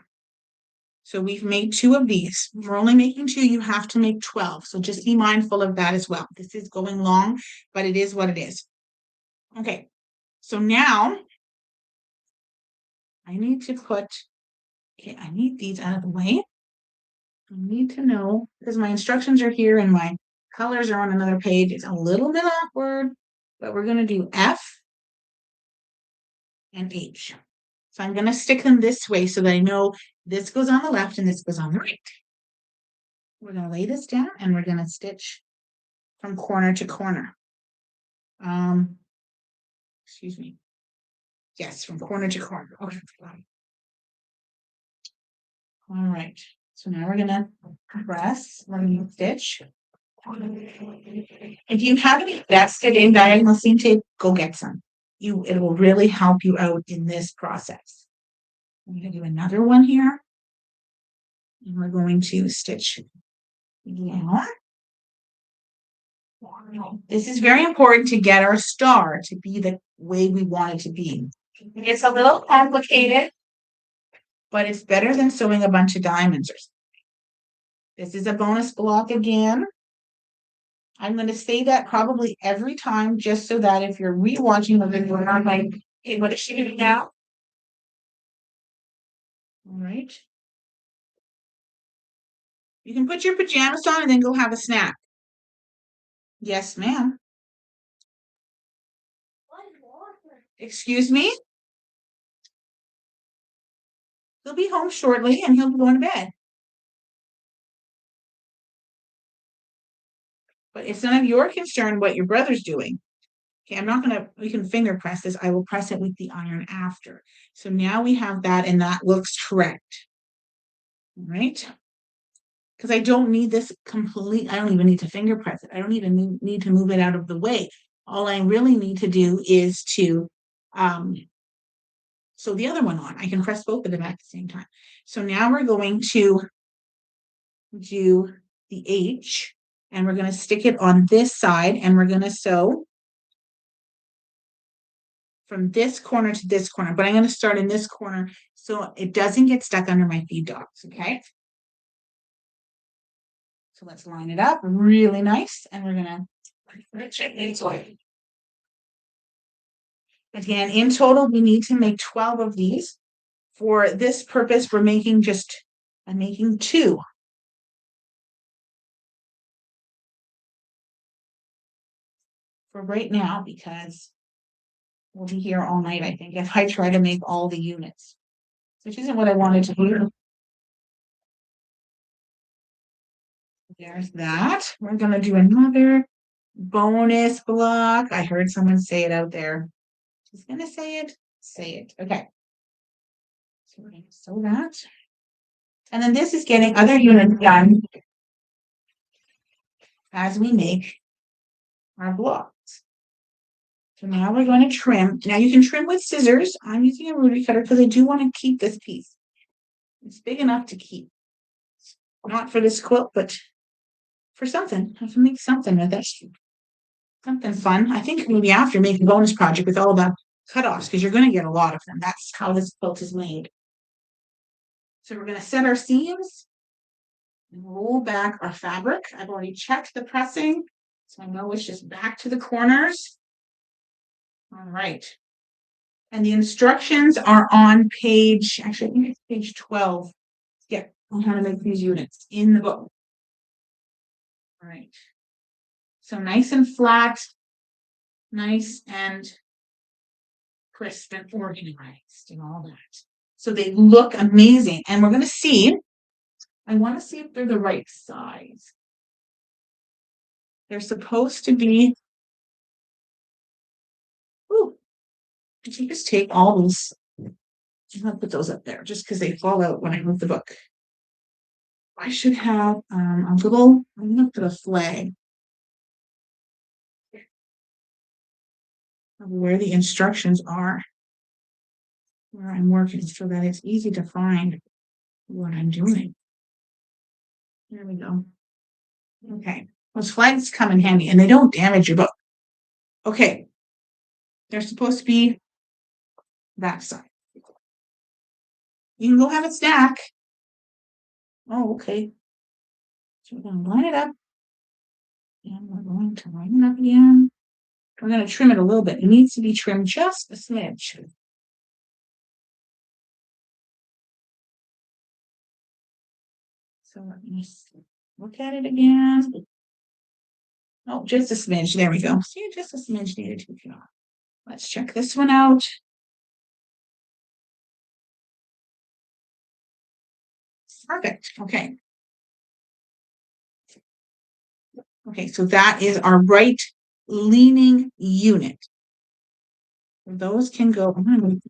S1: So we've made 2 of these. We're only making 2. You have to make 12. So just be mindful of that as well. This is going long, but it is what it is. Okay. So now I need to put, okay, I need these out of the way. I need to know, because my instructions are here and my colors are on another page. It's a little bit awkward, but we're going to do F and H. So I'm going to stick them this way so that I know this goes on the left and this goes on the right. We're going to lay this down and we're going to stitch from corner to corner. Excuse me. Yes, from corner to corner. Okay. All right. So now we're going to press, we're going to stitch. If you haven't invested in diagonal seam tape, go get some. It will really help you out in this process. I'm going to do another one here. And we're going to stitch down. This is very important to get our star to be the way we want it to be. It's a little complicated, but it's better than sewing a bunch of diamonds or something. This is a bonus block again. I'm going to say that probably every time, just so that if you're rewatching the video, I'm like, hey, what is she doing now? All right. You can put your pajamas on and then go have a snack. Yes, ma'am. Excuse me? He'll be home shortly and he'll be going to bed. But it's none of your concern what your brother's doing. Okay, I'm not gonna, we can finger press this. I will press it with the iron after. So now we have that and that looks correct. All right. Because I don't need this complete, I don't even need to finger press it. I don't even need to move it out of the way. All I really need to do is to sew the other one on. I can press both of them at the same time. So now we're going to do the H and we're going to stick it on this side and we're going to sew from this corner to this corner, but I'm going to start in this corner so it doesn't get stuck under my feed dogs, okay? So let's line it up really nice and we're going to again, in total, we need to make 12 of these. For this purpose, I'm making 2. For right now, because we'll be here all night, I think, if I try to make all the units, which isn't what I wanted to do. There's that. We're going to do another bonus block. I heard someone say it out there. She's going to say it. Say it. Okay. So we're going to sew that. And then this is getting other units done as we make our blocks. So now we're going to trim. Now you can trim with scissors. I'm using a rotary cutter because I do want to keep this piece. It's big enough to keep. Not for this quilt, but for something. I can make something with it. Something fun. I think maybe after make a bonus project with all the cutoffs because you're going to get a lot of them. That's how this quilt is made. So we're going to set our seams and roll back our fabric. I've already checked the pressing, so I know it's just back to the corners. All right. And the instructions are on page, actually, I think it's page 12. Yeah, on how to make these units in the book. All right. So nice and flat, nice and crisp and organized and all that. So they look amazing. And we're going to see, I want to see if they're the right size. They're supposed to be, ooh, did you just take all these? I'm going to put those up there just because they fall out when I move the book. I should have a little, I'm going to put a flag of where the instructions are, where I'm working, so that it's easy to find what I'm doing. There we go. Okay, those flags come in handy and they don't damage your book. Okay, they're supposed to be that side. You can go have a snack. Oh, okay. So we're going to line it up. And we're going to line it up again. We're going to trim it a little bit. It needs to be trimmed just a smidge. So let me look at it again. Oh, just a smidge. There we go. See, just a smidge needed to be off. Let's check this one out. Perfect. Okay. Okay, so that is our right leaning unit. Those can go. I'm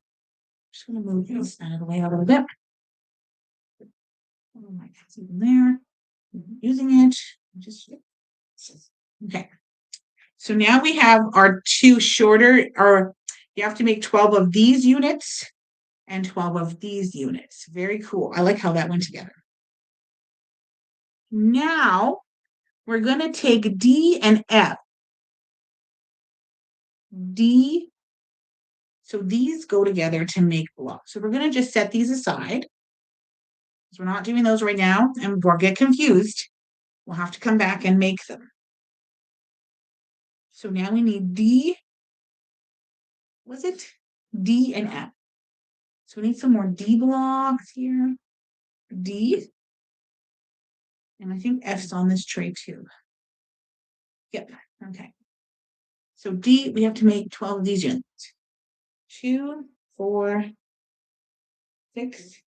S1: just going to move this out of the way a little bit. Oh my, that's even there. Using it. Just okay. So now we have our two shorter, or you have to make 12 of these units and 12 of these units. Very cool. I like how that went together. Now we're going to take D and F. D, so these go together to make blocks. So we're going to just set these aside. We're not doing those right now, and we'll get confused. We'll have to come back and make them. So now we need D. Was it D and F? So we need some more D blocks here. D. And I think F's on this tray too. Yep. Okay. So D, we have to make 12 of these units. 2, 4, 6,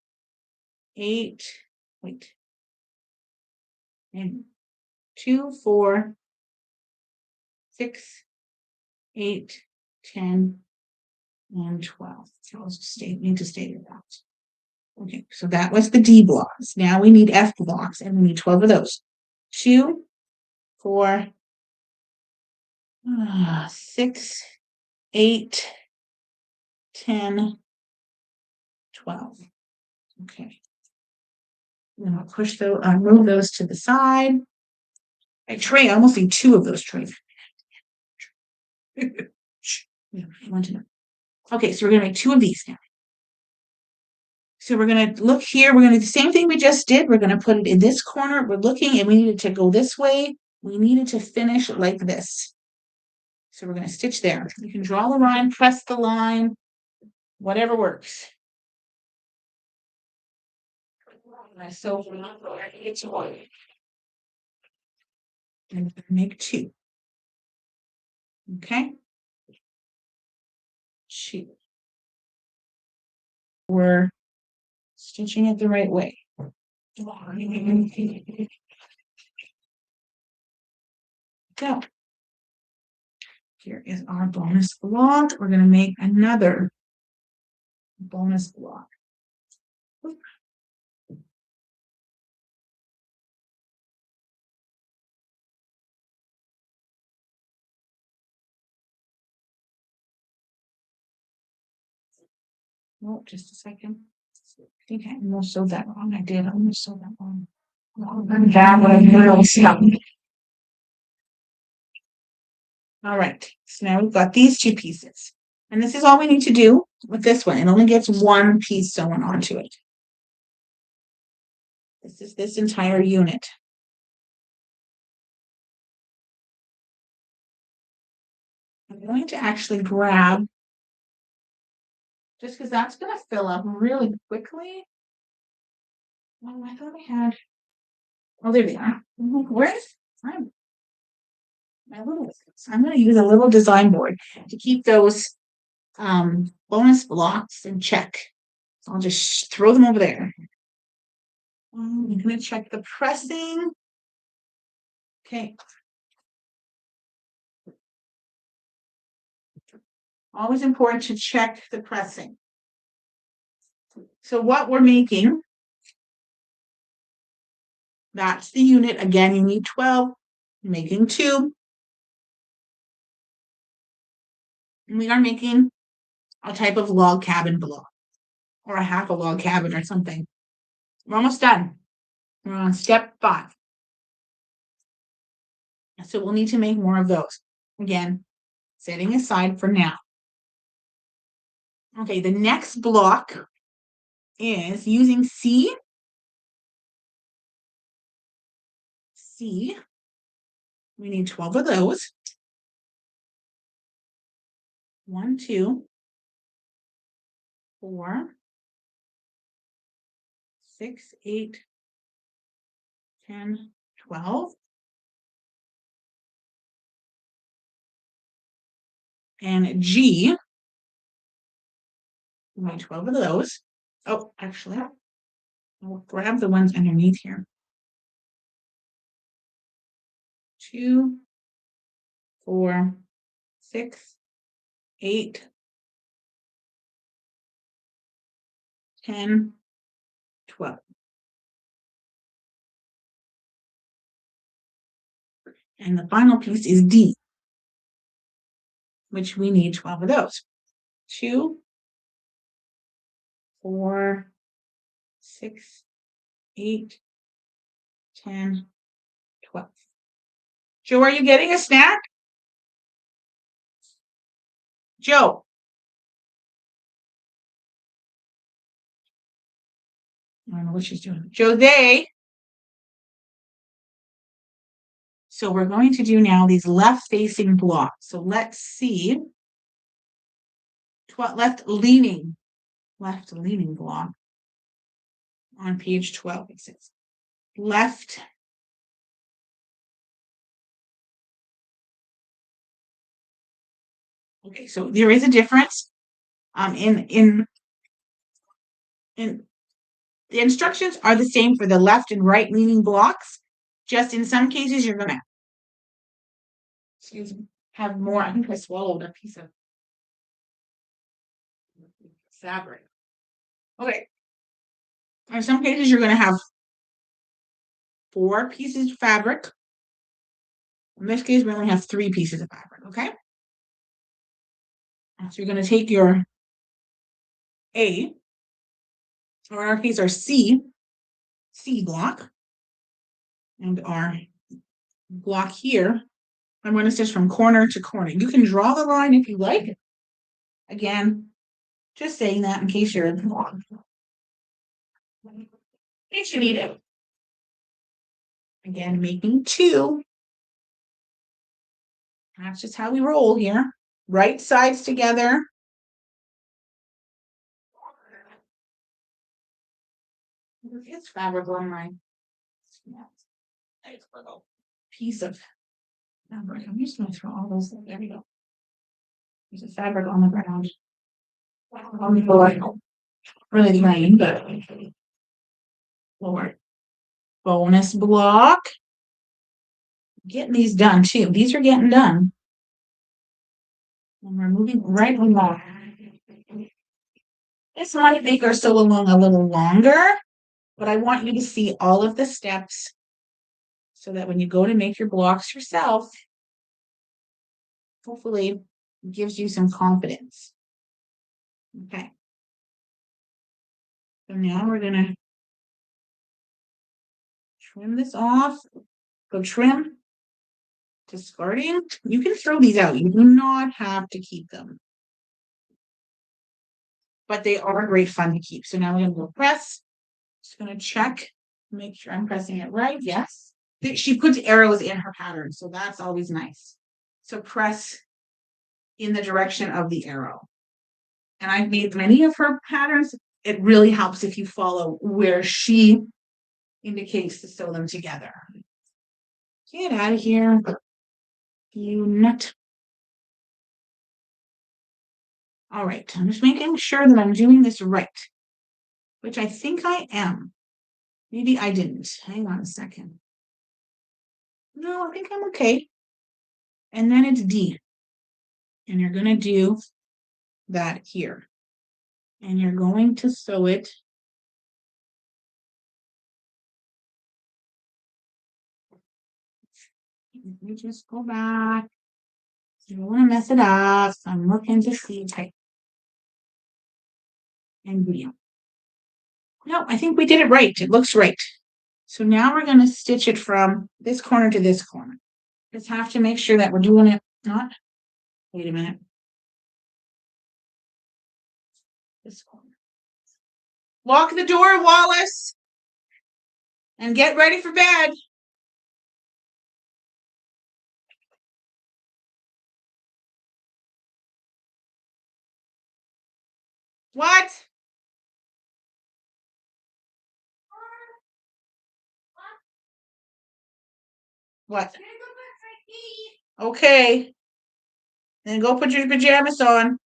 S1: 8. Wait. And 2, 4, 6, 8, 10, and 12. So let's need to stay with that. Okay, so that was the D blocks. Now we need F blocks, and we need 12 of those. 2, 4, 6, 8, 10, 12. Okay. Then I'll push those, move those to the side. A tray, I almost need 2 of those trays. Okay, so we're going to make 2 of these now. So we're going to look here. We're going to do the same thing we just did. We're going to put it in this corner. We're looking, and we needed to go this way. We needed to finish like this. So we're going to stitch there. You can draw the line, press the line, whatever works. So it's one. And make 2. Okay. 2. We're stitching it the right way. Go. Here is our bonus block. We're going to make another bonus block. Oh, just a second. I think I almost sewed that wrong. I did. I almost sewed that wrong. That would have really stuck. All right. So now we've got these 2 pieces. And this is all we need to do with this one. It only gets 1 piece sewn onto it. This is this entire unit. I'm going to actually grab, just because that's going to fill up really quickly. Oh, I thought I had, oh, there they are. Where's my little, I'm going to use a little design board to keep those bonus blocks and check. So I'll just throw them over there. I'm gonna check the pressing. Okay. Always important to check the pressing. So what we're making, that's the unit. Again, you need 12, making 2. And we are making a type of log cabin block, or a half a log cabin or something. We're almost done. We're on step 5. So we'll need to make more of those. Again, setting aside for now. Okay, the next block is using C. We need 12 of those. 1, 2, 4, 6, 8, 10, 12. And G, we need 12 of those. Oh, actually, I'll grab the ones underneath here. 2, 4, 6, 8, 10, 12. And the final piece is D, which we need 12 of those. 2, 4, 6, 8, 10, 12. Joe, are you getting a snack? Joe. I don't know what she's doing. Jose. So we're going to do now these left-facing blocks. So let's see. Left leaning block on page 12. It says left. Okay, so there is a difference. In the instructions are the same for the left and right leaning blocks. Just in some cases, you're gonna have more. I think I swallowed a piece of fabric. Okay. In some cases, you're gonna have 4 pieces of fabric. In this case, we only have 3 pieces of fabric. Okay. So you're gonna take your A, or in our case, our C block, and our block here. I'm going to stitch from corner to corner. You can draw the line if you like. Again, just saying that in case you're in case you need it. Again, making 2. That's just how we roll here. Right sides together. It's fabric on my nice little piece of fabric. I'm just going to throw all those. There we go. There's a fabric on the ground. On the floor. Really lame, but Lord. Bonus block. Getting these done too. These are getting done. And we're moving right along. This might make our sew along a little longer, but I want you to see all of the steps so that when you go to make your blocks yourself, hopefully it gives you some confidence. Okay. So now we're going to trim this off. Go trim, discarding. You can throw these out. You do not have to keep them. But they are great fun to keep. So now we're going to go press. Just going to check, make sure I'm pressing it right. Yes. She puts arrows in her pattern, so that's always nice. So press in the direction of the arrow. And I've made many of her patterns. It really helps if you follow where she indicates to sew them together. Get out of here, you nut. All right, I'm just making sure that I'm doing this right, which I think I am. Maybe I didn't. Hang on a second. No, I think I'm okay. And then it's D. And you're going to do that here. And you're going to sew it. Let me just go back. I don't want to mess it up. So I'm looking to see type and video. No, I think we did it right. It looks right. So now we're going to stitch it from this corner to this corner. Just have to make sure that we're doing it not. Wait a minute. This corner. Lock the door, Wallace. And get ready for bed. What? What? Okay. Then go put your pajamas on.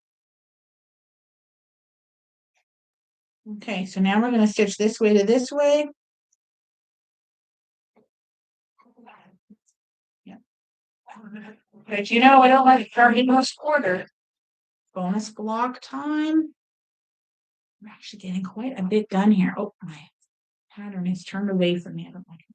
S1: Okay, so now we're going to stitch this way to this way. Yeah. But you know, I don't like starting most quarter. Bonus block time. I'm actually getting quite a bit done here. Oh, my pattern is turned away from me. I don't like it.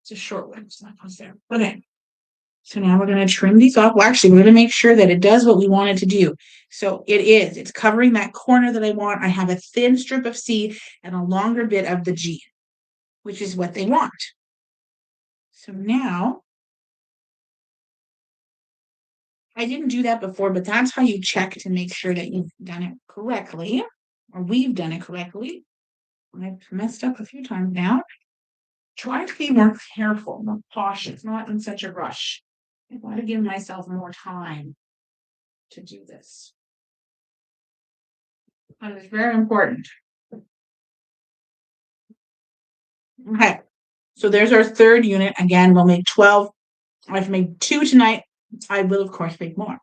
S1: It's a short one, so that goes there. Okay. So now we're going to trim these off. Well, actually, we're going to make sure that it does what we want it to do. So it is. It's covering that corner that I want. I have a thin strip of C and a longer bit of the G, which is what they want. So now, I didn't do that before, but that's how you check to make sure that you've done it correctly, or we've done it correctly. I've messed up a few times now. Try to be more careful, more cautious, not in such a rush. I want to give myself more time to do this. That is very important. Okay, so there's our third unit. Again, we'll make 12. I've made 2 tonight. I will, of course, make more.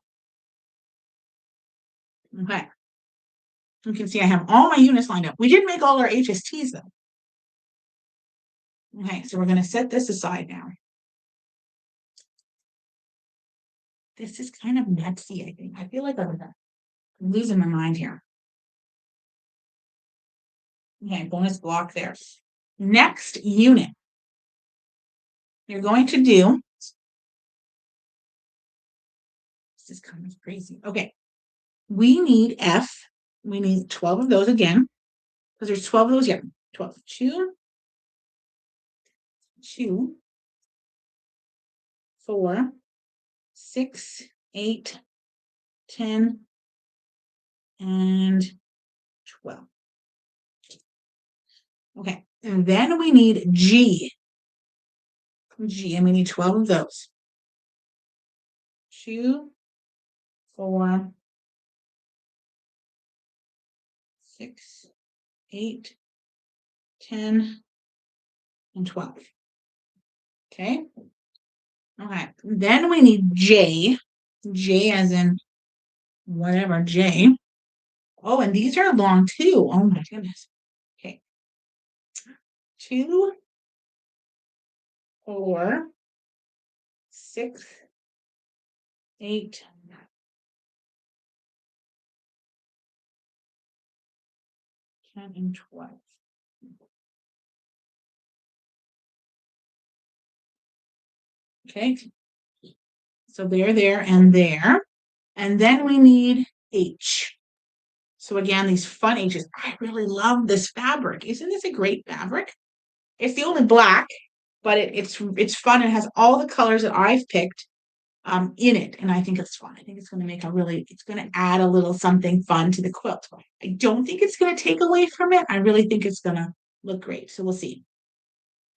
S1: Okay. You can see I have all my units lined up. We did make all our HSTs, though. Okay, so we're going to set this aside now. This is kind of messy, I think. I feel like I'm losing my mind here. Okay, bonus block there. Next unit, you're going to do, this is kind of crazy. Okay, we need F. We need 12 of those again, because there's 12 of those. Yeah, 12. 2, 2, 4, 6, 8, 10, and 12. Okay, and then we need G. G, and we need 12 of those. 2, 4, 6, 8, 10, and 12. Okay. Okay. Then we need J. J as in whatever, J. Oh, and these are long too. Oh my goodness. Okay. 2, 4, 6, 8, 10, and 12. Okay. So there, and there. And then we need H. So again, these fun H's. I really love this fabric. Isn't this a great fabric? It's the only black, but it's fun. It has all the colors that I've picked in it, and I think it's fun. I think it's going to make it's going to add a little something fun to the quilt. I don't think it's going to take away from it. I really think it's going to look great. So we'll see.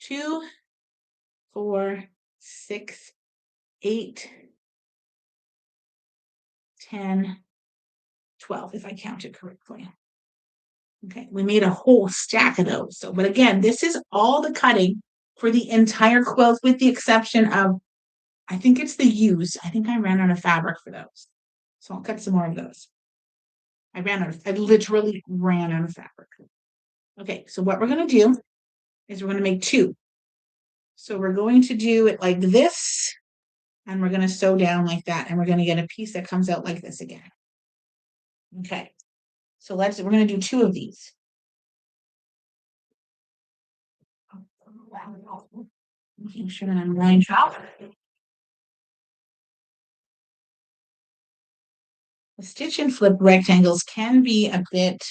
S1: 2, 4, 6, 8, 10, 12, if I counted correctly. Okay, we made a whole stack of those. So, but again, this is all the cutting for the entire quilt with the exception of, I think it's the U's. I think I ran out of fabric for those. So I'll cut some more of those. I literally ran out of fabric. Okay, so what we're gonna do is we're gonna make two. So we're going to do it like this, and we're gonna sew down like that, and we're gonna get a piece that comes out like this again. Okay, so we're gonna do two of these. Making sure that I'm lined up. The stitch and flip rectangles can be a bit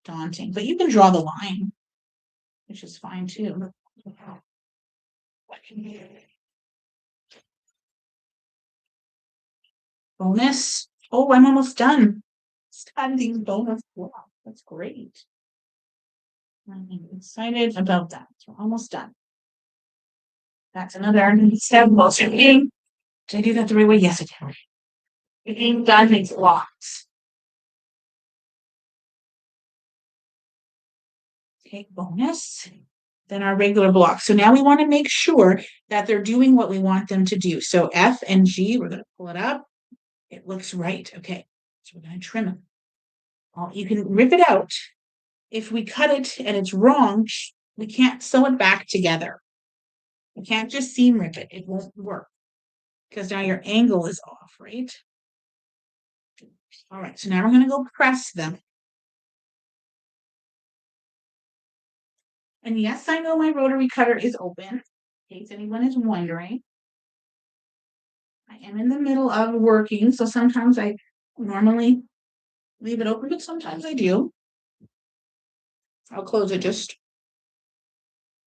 S1: daunting, but you can draw the line, which is fine too. Bonus. Oh, I'm almost done. Standing bonus. Wow, that's great. I'm excited about that. We're almost done. That's another step closer. Did I do that the right way? Yes, I did. Being done makes blocks. Take bonus, then our regular block. So now we want to make sure that they're doing what we want them to do. So F and G, we're going to pull it up. It looks right. Okay, so we're going to trim them. Well, you can rip it out. If we cut it and it's wrong, we can't sew it back together. We can't just seam rip it. It won't work because now your angle is off, right? All right, so now we're going to go press them. And yes, I know my rotary cutter is open, in case anyone is wondering. I am in the middle of working, so sometimes I normally leave it open, but sometimes I do. I'll close it just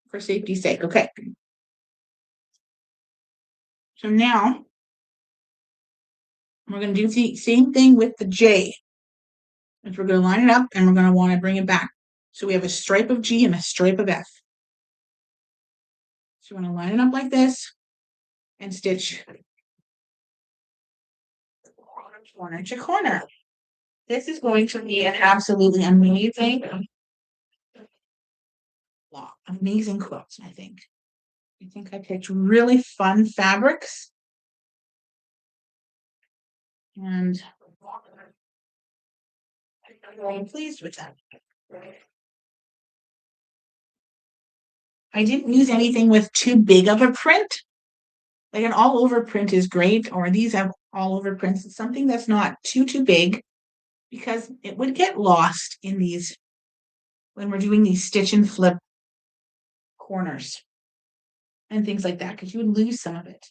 S1: for safety's sake. Okay. So now we're going to do the same thing with the J. And we're going to line it up and we're going to want to bring it back. So we have a stripe of G and a stripe of F. So we're going to line it up like this and stitch corner to corner. This is going to be an absolutely amazing block. Amazing quilts, I think. I think I picked really fun fabrics. And I'm very pleased with them. I didn't use anything with too big of a print. Like an all over print is great, or these have all over prints. It's something that's not too big because it would get lost in these when we're doing these stitch and flip corners and things like that, because you would lose some of it.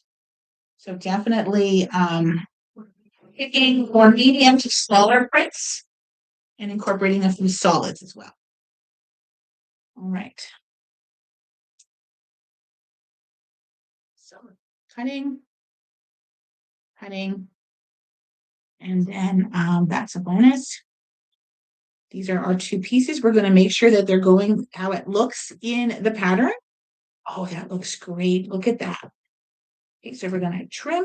S1: So definitely picking more medium to smaller prints and incorporating a few solids as well. All right. So cutting, and then that's a bonus. These are our two pieces. We're going to make sure that they're going how it looks in the pattern. Oh, that looks great. Look at that. Okay, so we're going to trim.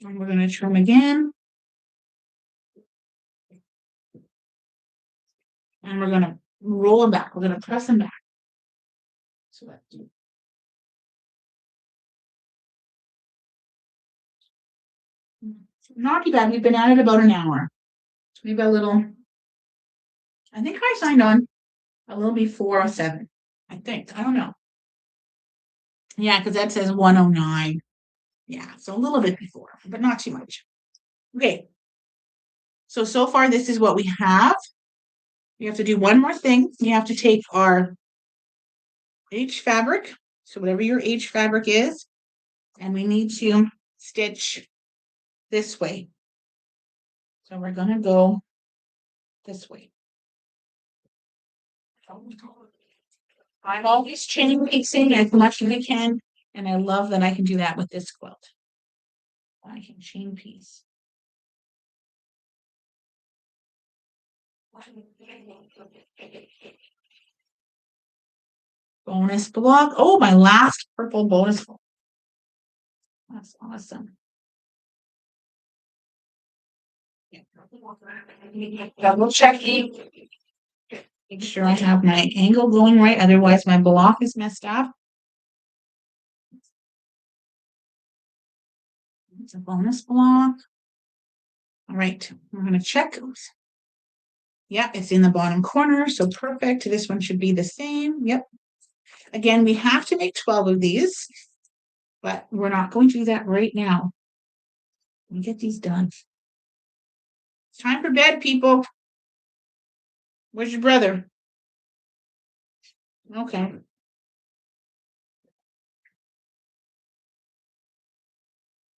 S1: And we're going to trim again. And we're going to roll them back. We're going to press them back. So let's do. Not too bad. We've been at it about an hour. So maybe a little. I think I signed on a little before 7. I think. I don't know. Yeah, because that says 109. Yeah, so a little bit before, but not too much. Okay. So far, this is what we have. We have to do one more thing. You have to take our H fabric, so whatever your H fabric is, and we need to stitch this way. So we're going to go this way. I'm always chain piecing as much as I can, and I love that I can do that with this quilt. I can chain piece. Bonus block. Oh, my last purple bonus block. That's awesome. Double checking. Make sure I have my angle going right, otherwise my block is messed up. It's a bonus block. All right, we're going to check. Oops. Yeah, it's in the bottom corner, so perfect. This one should be the same. Yep. Again, we have to make 12 of these, but we're not going to do that right now. Let me get these done. It's time for bed, people. Where's your brother? Okay.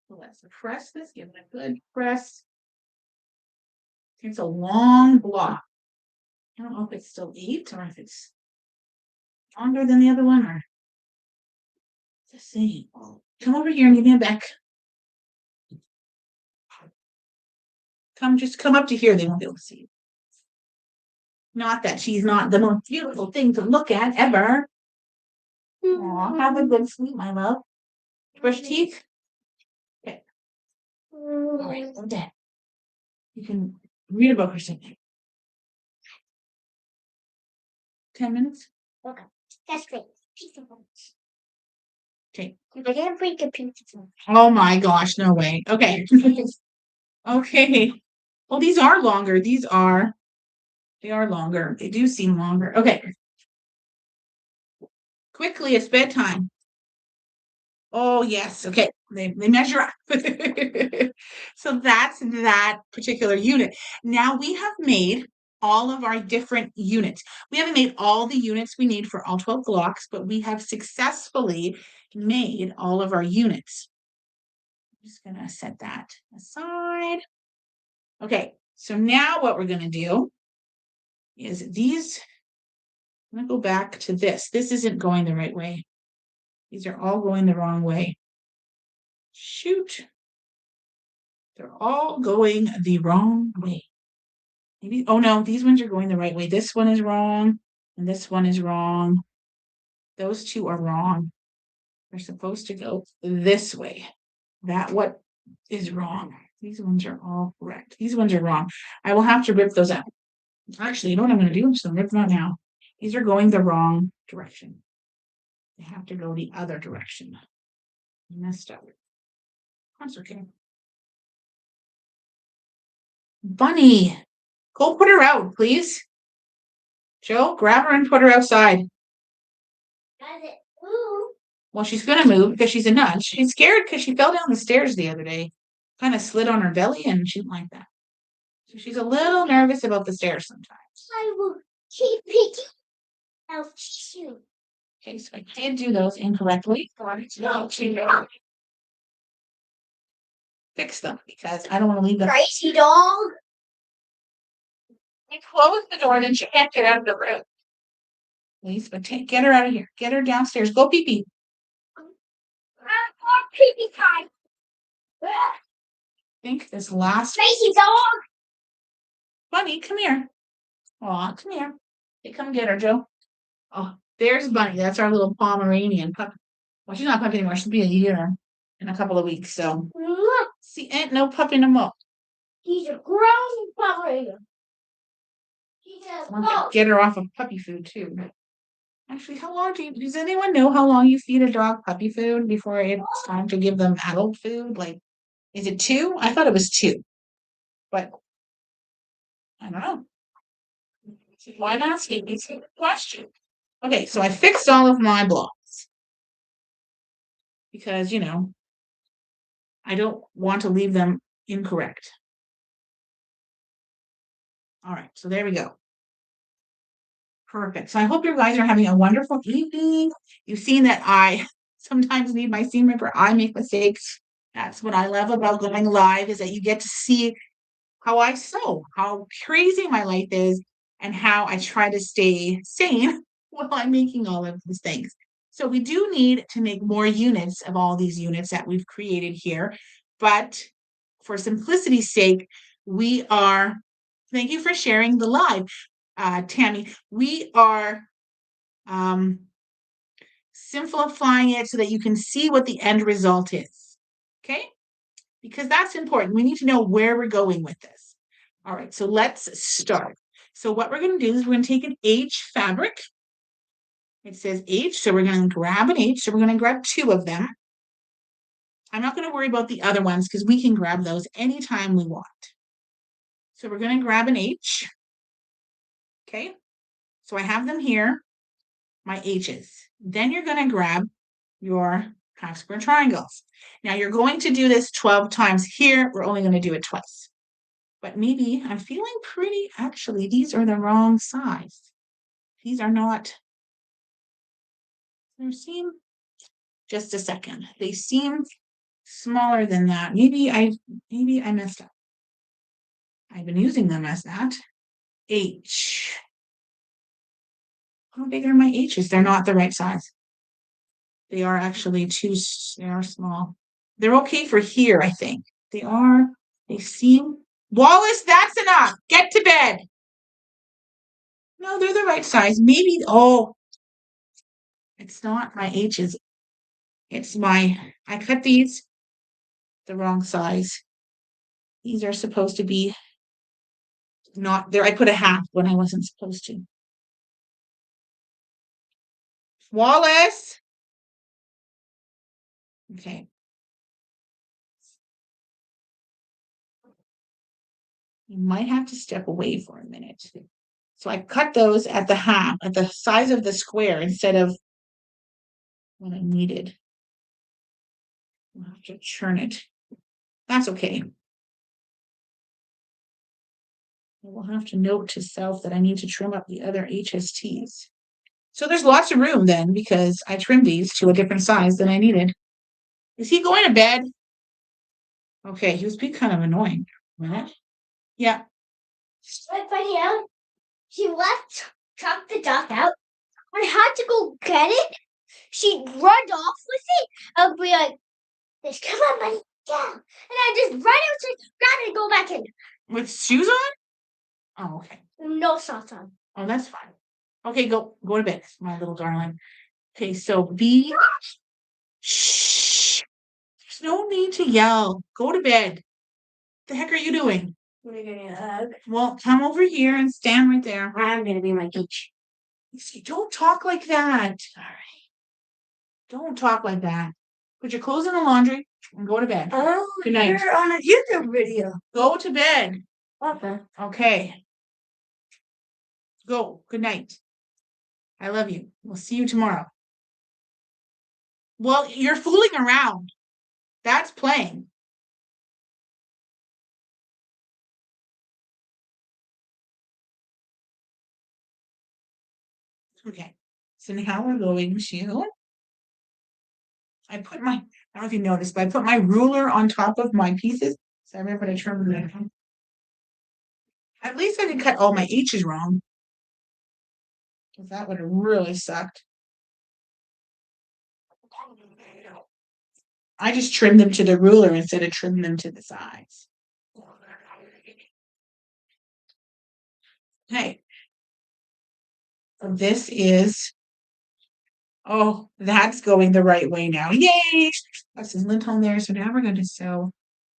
S1: Let's press this, give it a good press. It's a long block. I don't know if it's still 8 or if it's longer than the other one or the same. Come over here and give me a back. Just come up to here. They won't be able to see you. Not that she's not the most beautiful thing to look at ever. Aw, have a good sleep, my love. Brush teeth. Okay. All right, I'm dead. You can read a book or something. 10 minutes?
S2: Okay. That's great. Pizza.
S1: Okay.
S2: I didn't bring a pizza.
S1: Oh my gosh, no way. Okay. Okay. Well, these are longer. They are longer. They do seem longer. Okay. Quickly, it's bedtime. Oh, yes. Okay. They measure up. So that's that particular unit. Now we have made all of our different units. We haven't made all the units we need for all 12 blocks, but we have successfully made all of our units. I'm just going to set that aside. Okay. So now what we're going to do is these, I'm going to go back to this. This isn't going the right way. These are all going the wrong way. Shoot. They're all going the wrong way. Maybe, oh no, these ones are going the right way. This one is wrong, and this one is wrong. Those two are wrong. They're supposed to go this way. That what is wrong. These ones are all correct. These ones are wrong. I will have to rip those out. Actually, you know what I'm going to do? I'm just going to rip them out now. These are going the wrong direction. They have to go the other direction. I messed up. That's okay. Bunny, go put her out, please. Joe, grab her and put her outside.
S2: Does it move?
S1: Well, she's going to move because she's a nut. She's scared because she fell down the stairs the other day. Kind of slid on her belly and she didn't like that. So she's a little nervous about the stairs sometimes.
S2: I will keep picking. I'll teach you.
S1: Okay, so I did do those incorrectly. Fix them because I don't want to leave them.
S2: Crazy dog.
S1: You close the door and then she can't get out of the room. Please, but get her out of here. Get her downstairs. Go pee pee.
S2: Pee time.
S1: I think this last
S2: Crazy dog.
S1: Bunny, come here. Aw, come here. Hey, come get her, Joe. Oh, there's Bunny. That's our little Pomeranian pup. Well, she's not a puppy anymore. She'll be a year in a couple of weeks. So,
S2: Look,
S1: see, ain't no puppy no more.
S2: he's a grown Pomeranian.
S1: I'm gonna get her off of puppy food too. Actually, how long does anyone know how long you feed a dog puppy food before it's time to give them adult food? Like, is it 2? I thought it was 2, but I don't know. Why not asking me a question? Okay, so I fixed all of my blocks because, I don't want to leave them incorrect. All right, so there we go. Perfect. So I hope you guys are having a wonderful evening. You've seen that I sometimes need my seam ripper. I make mistakes. That's what I love about going live is that you get to see how I sew, how crazy my life is, and how I try to stay sane while I'm making all of these things. So we do need to make more units of all these units that we've created here. But for simplicity's sake, thank you for sharing the live, Tammy. We are simplifying it so that you can see what the end result is. Okay? Because that's important. We need to know where we're going with this. All right, so let's start. So what we're going to do is we're going to take an H fabric. It says H, so we're going to grab an H. So we're going to grab 2 of them. I'm not going to worry about the other ones because we can grab those anytime we want. So we're going to grab an H. Okay, so I have them here, my H's. Then you're going to grab your half square triangles. Now you're going to do this 12 times. Here, we're only going to do it twice. But maybe I'm feeling pretty, actually, these are the wrong size. These are not, they seem, just a second. They seem smaller than that. Maybe I messed up. I've been using them as that. H. How big are my H's? They're not the right size. They are actually they are small. They're okay for here, I think. They seem, Wallace, that's enough. Get to bed. No, they're the right size. Maybe, it's not my H's. I cut these the wrong size. These are supposed to be not there. I put a half when I wasn't supposed to. Wallace. Okay. You might have to step away for a minute. So I cut those at the half, at the size of the square instead of what I needed. I'll have to churn it. That's okay. I will have to note to self that I need to trim up the other HSTs. So there's lots of room then because I trimmed these to a different size than I needed. Is he going to bed? Okay, he was being kind of annoying. Yeah.
S2: Funny out. She left, took the duck out. I had to go get it. She'd run off with it. I'll be like, this, come on, buddy, down. And I just run outside, grab it, and go back in.
S1: With shoes on? Oh, okay.
S2: No socks on.
S1: Oh, that's fine. Okay, go to bed, my little darling. Okay, so B. Shh. There's no need to yell. Go to bed. What the heck are you doing?
S2: We're gonna hug.
S1: Well, come over here and stand right there.
S2: I'm gonna be my coach.
S1: Don't talk like that. All right. Don't talk like that. Put your clothes in the laundry and go to bed.
S2: Oh,
S1: good night.
S2: You're on a YouTube video.
S1: Go to bed.
S2: Okay.
S1: Okay. Go. Good night. I love you. We'll see you tomorrow. Well, you're fooling around. That's playing. Okay. So now we're going to, I don't know if you noticed, but I put my ruler on top of my pieces. So I remember to trim them. At least I didn't cut all my H's wrong. Because that would have really sucked. I just trimmed them to the ruler instead of trimming them to the sides. Okay. So this is, that's going the right way now. Yay! That's some lint on there. So now we're going to sew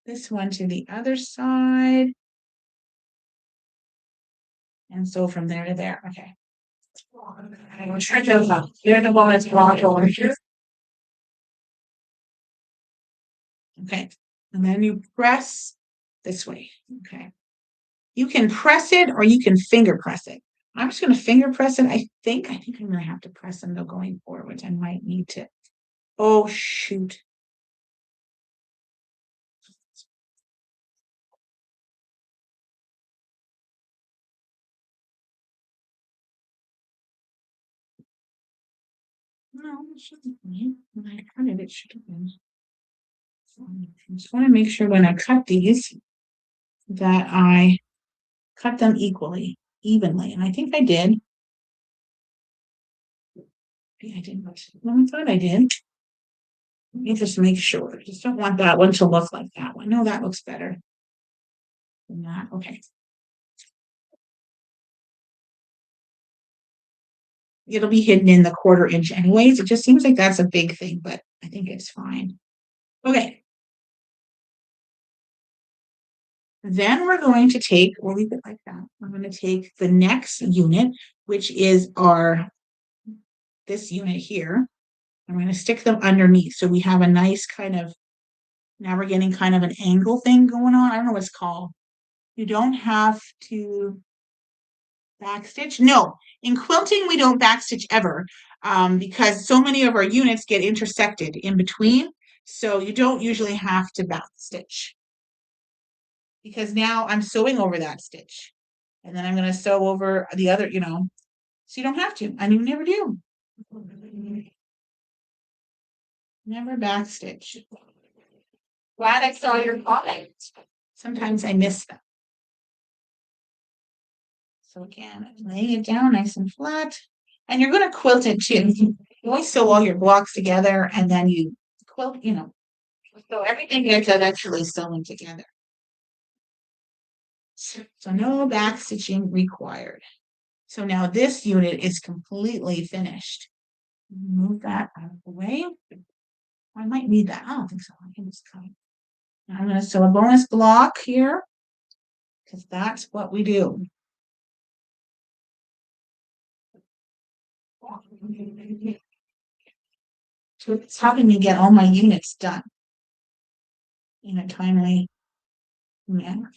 S1: this one to the other side. And sew from there to there. Okay. I'm going to try those up. They're the one that's blocked over here. Okay. And then you press this way. Okay. You can press it or you can finger press it. I'm just going to finger press it. I think I'm going to have to press them though going forward. I might need to. Oh, shoot. No, it shouldn't be. When I cut it, it should have been. So I just want to make sure when I cut these that I cut them evenly. And I think I did. Maybe I didn't. No, I thought I did. Let me just make sure. I just don't want that one to look like that one. No, that looks better than that. Okay. it'll be hidden in the 1/4 inch anyways. It just seems like that's a big thing, but I think it's fine. Okay. Then we're going to take, we'll leave it like that. We're going to take the next unit, which is this unit here. I'm going to stick them underneath. So we have a nice kind of, now we're getting kind of an angle thing going on. I don't know what it's called. You don't have to backstitch. No, in quilting, we don't backstitch ever because so many of our units get intersected in between. So you don't usually have to backstitch because now I'm sewing over that stitch and then I'm going to sew over the other, so you don't have to, and you never do. Never backstitch. Glad I saw your comment. Sometimes I miss them. So again, laying it down nice and flat. And you're going to quilt it too. You always sew all your blocks together and then you quilt, so everything gets eventually sewn together. So no back stitching required. So now this unit is completely finished. Move that out of the way. I might need that. I don't think so. I can just cut it. I'm going to sew a bonus block here because that's what we do. So it's helping me get all my units done in a timely manner.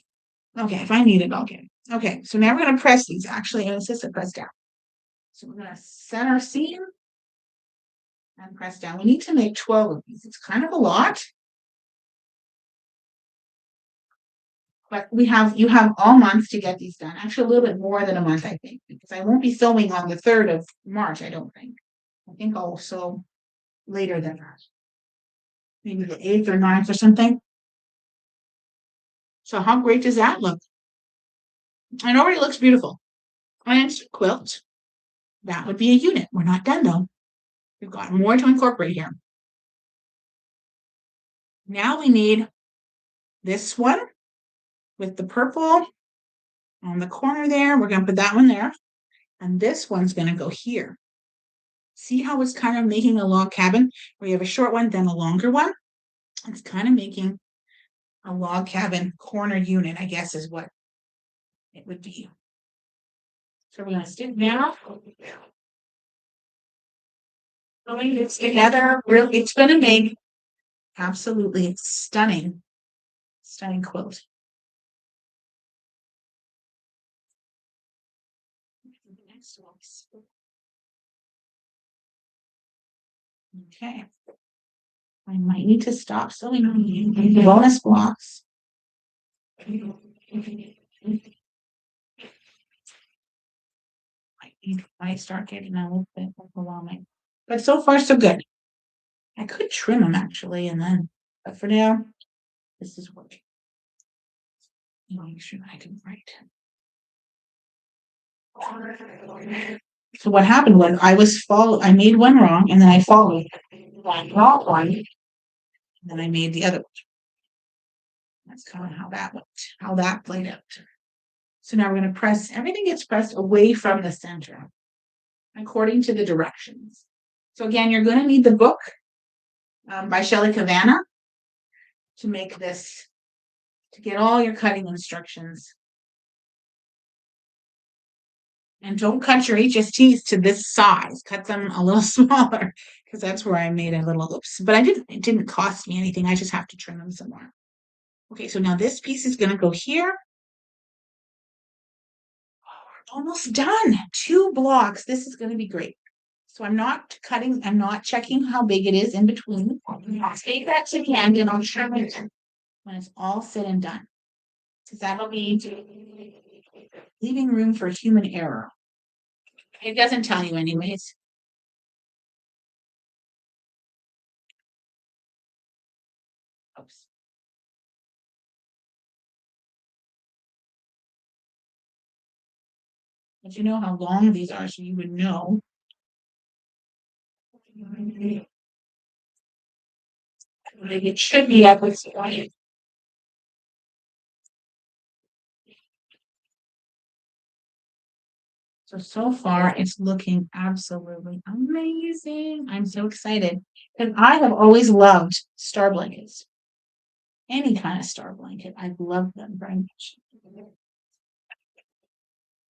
S1: Okay, if I need it, I'll get it. Okay, so now we're going to press these. Actually, it says to press down. So we're going to set our seam and press down. We need to make 12 of these. It's kind of a lot. But you have all month to get these done. Actually, a little bit more than a month, I think, because I won't be sewing on the 3rd of March, I don't think. I think I'll sew later than that. Maybe the 8th or 9th or something. So how great does that look? It already looks beautiful. And quilt. That would be a unit. We're not done though. We've got more to incorporate here. Now we need this one with the purple on the corner there. We're going to put that one there. And this one's going to go here. See how it's kind of making a log cabin where you have a short one, then a longer one? It's kind of making a log cabin corner unit, I guess is what it would be. So we're going to stick now. Putting this together, really, it's going to make absolutely stunning quilt. Okay. I might need to stop sewing the bonus blocks. I start getting a little bit overwhelming. But so far, so good. I could trim them actually, and then, but for now, this is working. Make sure I can write. So what happened was I made one wrong, and then I followed that wrong one, and then I made the other one. That's kind of how that went, how that played out. So now we're going to press, everything gets pressed away from the center according to the directions. So again, you're going to need the book by Shelly Cavanna to make this, to get all your cutting instructions. And don't cut your HSTs to this size. Cut them a little smaller because that's where I made a little oops. But it didn't cost me anything. I just have to trim them some more. Okay, so now this piece is going to go here. Oh, we're almost done. 2 blocks. This is going to be great. So I'm not checking how big it is in between. I'll take that to the end and I'll trim it when it's all said and done. Because that'll be leaving room for human error. It doesn't tell you anyways. Oops. But you know how long these are, so you would know. It should be at this point. So far it's looking absolutely amazing. I'm so excited because I have always loved star blankets. Any kind of star blanket. I love them very much.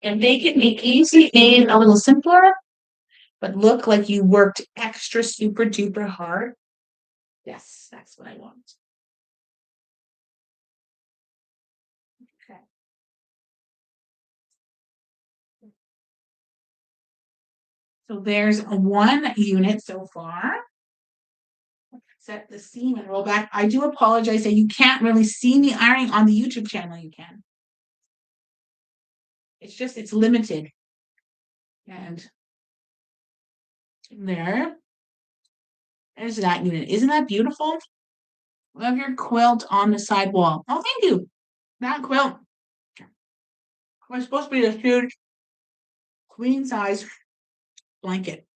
S1: And they can be easily made a little simpler, but look like you worked extra super duper hard. Yes, that's what I want. Okay. So there's one unit so far. Set the seam and roll back. I do apologize that you can't really see me ironing on the YouTube channel. You can. It's just, it's limited. And there's that unit. Isn't that beautiful? Love your quilt on the side wall. Oh, thank you. That quilt was supposed to be a huge queen size blanket.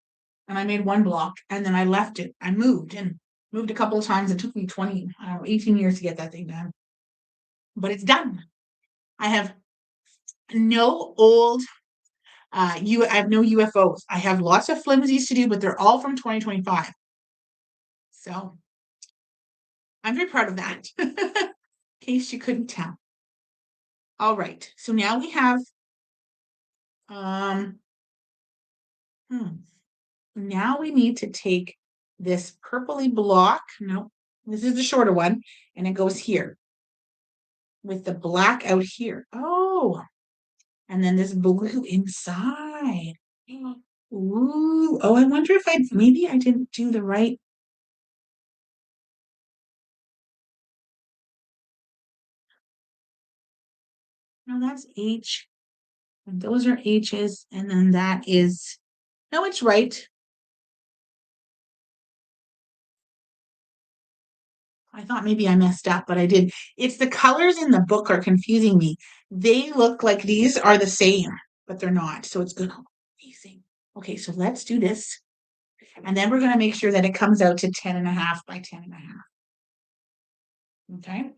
S1: And I made one block and then I left it. I moved a couple of times. It took me 18 years to get that thing done. But it's done. I have no old I have no UFOs. I have lots of flimsies to do, but they're all from 2025. So I'm very proud of that. In case you couldn't tell. All right. So now we have now we need to take this purpley block. No, this is the shorter one, and it goes here with the black out here. Oh, and then this blue inside. Ooh, oh, I wonder if maybe I didn't do the right. No, that's H. And those are H's, and then that is, no, it's right. I thought maybe I messed up, but I did. It's the colors in the book are confusing me. They look like these are the same, but they're not. So it's good. Amazing. Okay, so let's do this. And then we're going to make sure that it comes out to 10.5 by 10.5. Okay.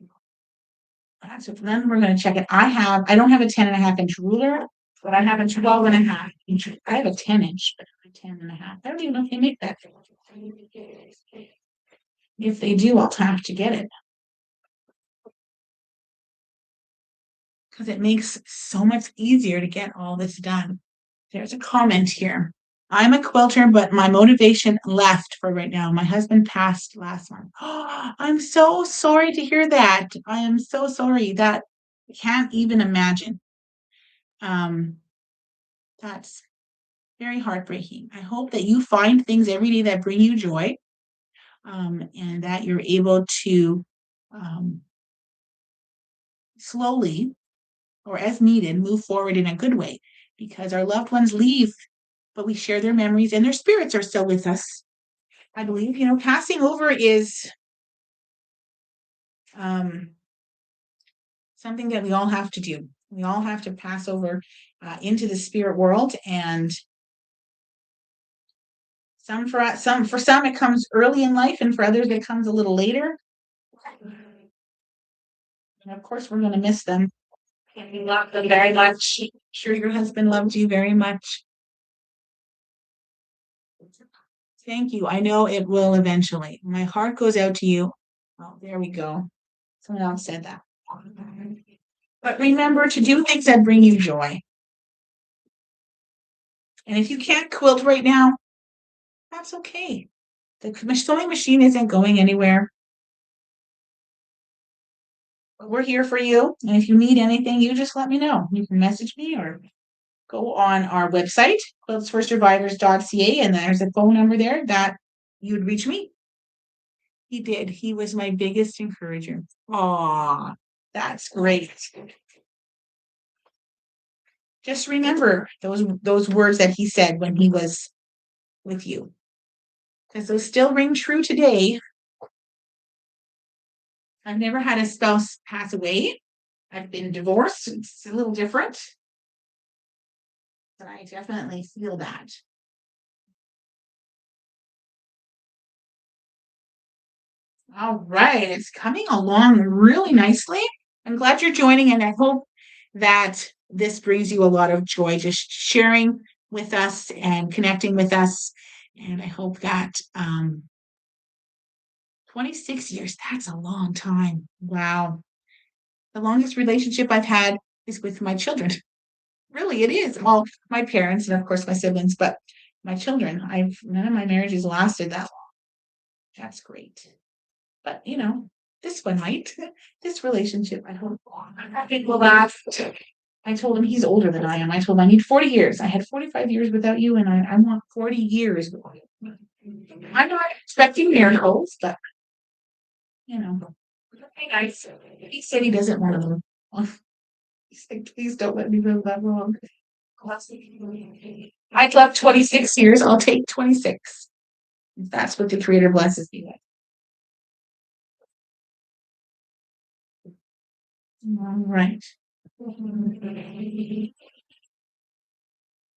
S1: So then we're going to check it. I don't have a 10.5-inch ruler, but I have a 12.5-inch. I have a 10-inch, but a 10.5. I don't even know if they make that. If they do, I'll have to get it. Because it makes so much easier to get all this done. There's a comment here. I'm a quilter, but my motivation left for right now. My husband passed last month. Oh, I'm so sorry to hear that. I am so sorry. That I can't even imagine. That's very heartbreaking. I hope that you find things every day that bring you joy, and that you're able to slowly or as needed move forward in a good way, because our loved ones leave, but we share their memories and their spirits are still with us. I believe, passing over is something that we all have to do. We all have to pass over into the spirit world, and for some it comes early in life, and for others it comes a little later. And of course, we're going to miss them. And we love them very much. I'm sure your husband loved you very much. Thank you. I know it will eventually. My heart goes out to you. Oh, there we go. Someone else said that. But remember to do things that bring you joy. And if you can't quilt right now, that's okay. The sewing machine isn't going anywhere. But we're here for you. And if you need anything, you just let me know. You can message me or go on our website, quiltsforsurvivors.ca, and there's a phone number there that you would reach me. He did. He was my biggest encourager. Aw, that's great. Just remember those words that he said when he was with you, because those still ring true today. I've never had a spouse pass away. I've been divorced. It's a little different, but I definitely feel that. All right, it's coming along really nicely. I'm glad you're joining, and I hope that this brings you a lot of joy, just sharing with us and connecting with us. And I hope that 26 years, that's a long time. Wow. The longest relationship I've had is with my children. Really, it is. Well, my parents and of course my siblings, but my children, none of my marriages lasted that long. That's great. But this one might. This relationship, I hope it will last. I told him he's older than I am. I told him I need 40 years. I had 45 years without you, and I want 40 years with you. I'm not expecting miracles, but okay, nice. He said he doesn't want to live. He said, please don't let me live that long. I'd love 26 years. I'll take 26. If that's what the Creator blesses me with. All right.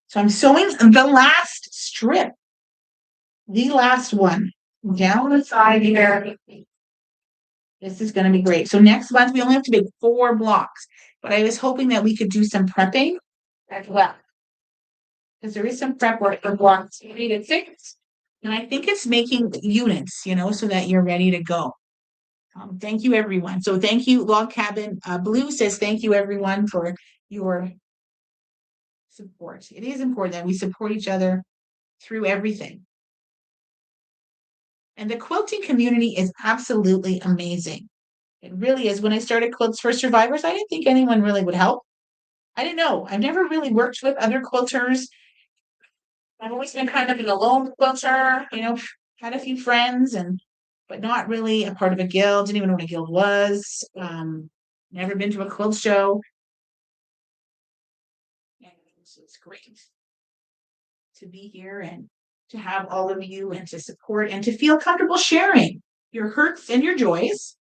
S1: So I'm sewing the last strip, the last one down the side here. This is going to be great. So next month we only have to make 4 blocks, but I was hoping that we could do some prepping as well, because there is some prep work for blocks 3 to 6, and I think it's making units, so that you're ready to go. Thank you, everyone. So thank you, Log Cabin Blue says thank you, everyone, for your support. It is important that we support each other through everything. And the quilting community is absolutely amazing. It really is. When I started Quilts for Survivors, I didn't think anyone really would help. I didn't know. I've never really worked with other quilters. I've always been kind of an alone quilter, had a few friends but not really a part of a guild. Didn't even know what a guild was. Never been to a quilt show. And so it's great to be here and to have all of you and to support and to feel comfortable sharing your hurts and your joys.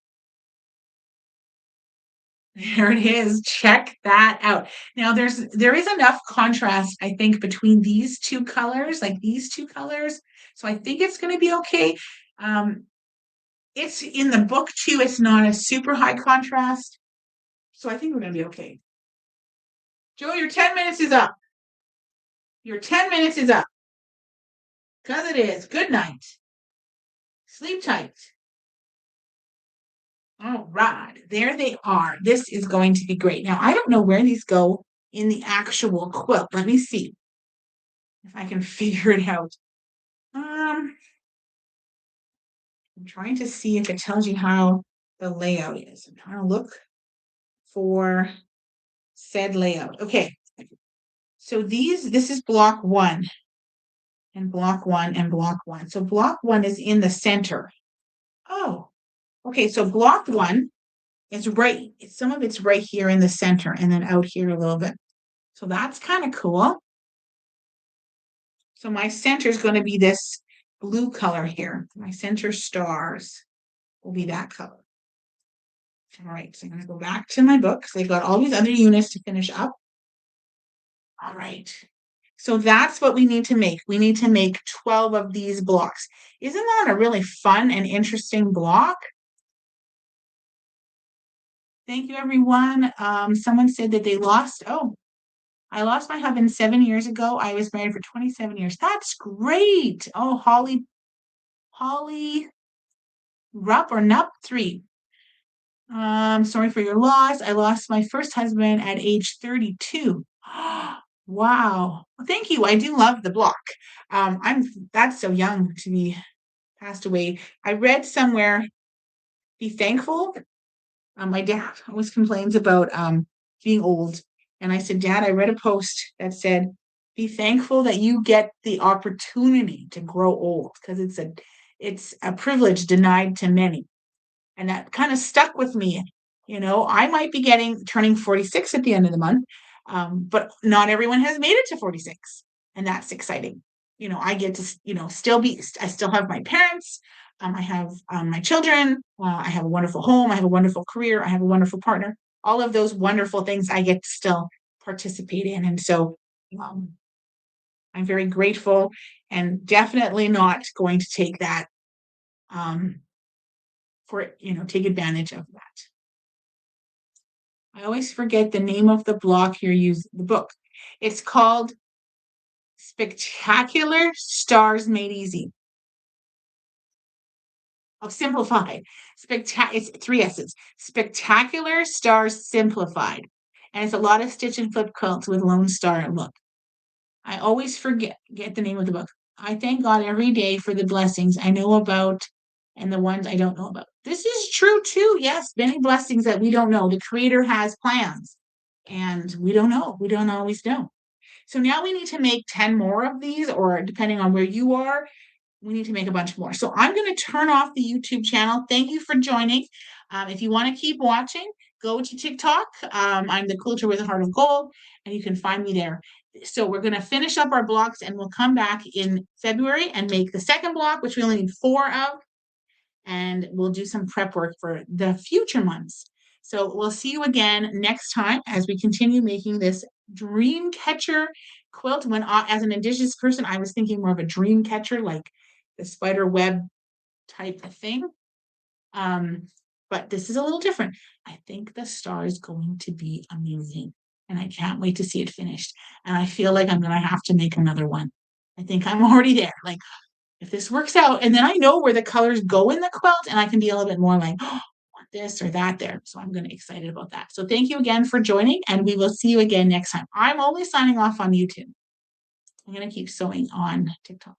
S1: There it is. Check that out. Now there is enough contrast, I think, between these two colors, like these two colors. So I think it's going to be okay. It's in the book too. It's not a super high contrast. So I think we're going to be okay. Joe, your 10 minutes is up. Your 10 minutes is up. Because it is. Good night. Sleep tight. All right. There they are. This is going to be great. Now, I don't know where these go in the actual quilt. Let me see if I can figure it out. I'm trying to see if it tells you how the layout is. I'm trying to look for said layout. Okay. So this is block 1 and block 1 and block 1. So block 1 is in the center. Oh, okay. So block 1 is some of it's right here in the center and then out here a little bit. So that's kind of cool. So my center is going to be this blue color here. My center stars will be that color. All right, so I'm going to go back to my book because I've got all these other units to finish up. All right, so that's what we need to make. We need to make 12 of these blocks. Isn't that a really fun and interesting block? Thank you, everyone. Someone said that they lost. Oh, I lost my husband 7 years ago. I was married for 27 years. That's great. Oh, Holly Rupp or Nup 3. Sorry for your loss. I lost my first husband at age 32. Wow. Well, thank you. I do love the block. That's so young to be passed away. I read somewhere, be thankful. My dad always complains about being old. And I said, Dad, I read a post that said, be thankful that you get the opportunity to grow old because it's a privilege denied to many. And that kind of stuck with me. I might be turning 46 at the end of the month, but not everyone has made it to 46. And that's exciting. I get to, I still have my parents. I have my children. I have a wonderful home. I have a wonderful career. I have a wonderful partner. All of those wonderful things I get to still participate in. And so I'm very grateful and definitely not going to take that take advantage of that. I always forget the name of the block you're using, the book. It's called Spectacular Stars Made Easy. Oh, Simplified. It's three S's. Spectacular Stars Simplified. And it's a lot of stitch and flip quilts with Lone Star look. I always get the name of the book. I thank God every day for the blessings I know about and the ones I don't know about. This is true too. Yes, many blessings that we don't know. The Creator has plans and we don't know. We don't always know. So now we need to make 10 more of these, or depending on where you are, we need to make a bunch more. So I'm going to turn off the YouTube channel. Thank you for joining. If you want to keep watching, go to TikTok. I'm the Quilter with a Heart of Gold, and you can find me there. So we're going to finish up our blocks, and we'll come back in February and make the second block, which we only need 4 of, and we'll do some prep work for the future months. So we'll see you again next time as we continue making this dream catcher quilt. When as an Indigenous person, I was thinking more of a dream catcher, like the spider web type of thing. But this is a little different. I think the star is going to be amazing, and I can't wait to see it finished. And I feel like I'm going to have to make another one. I think I'm already there. Like, if this works out, and then I know where the colors go in the quilt, and I can be a little bit more like, oh, want this or that there. So I'm going to be excited about that. So thank you again for joining, and we will see you again next time. I'm only signing off on YouTube. I'm going to keep sewing on TikTok.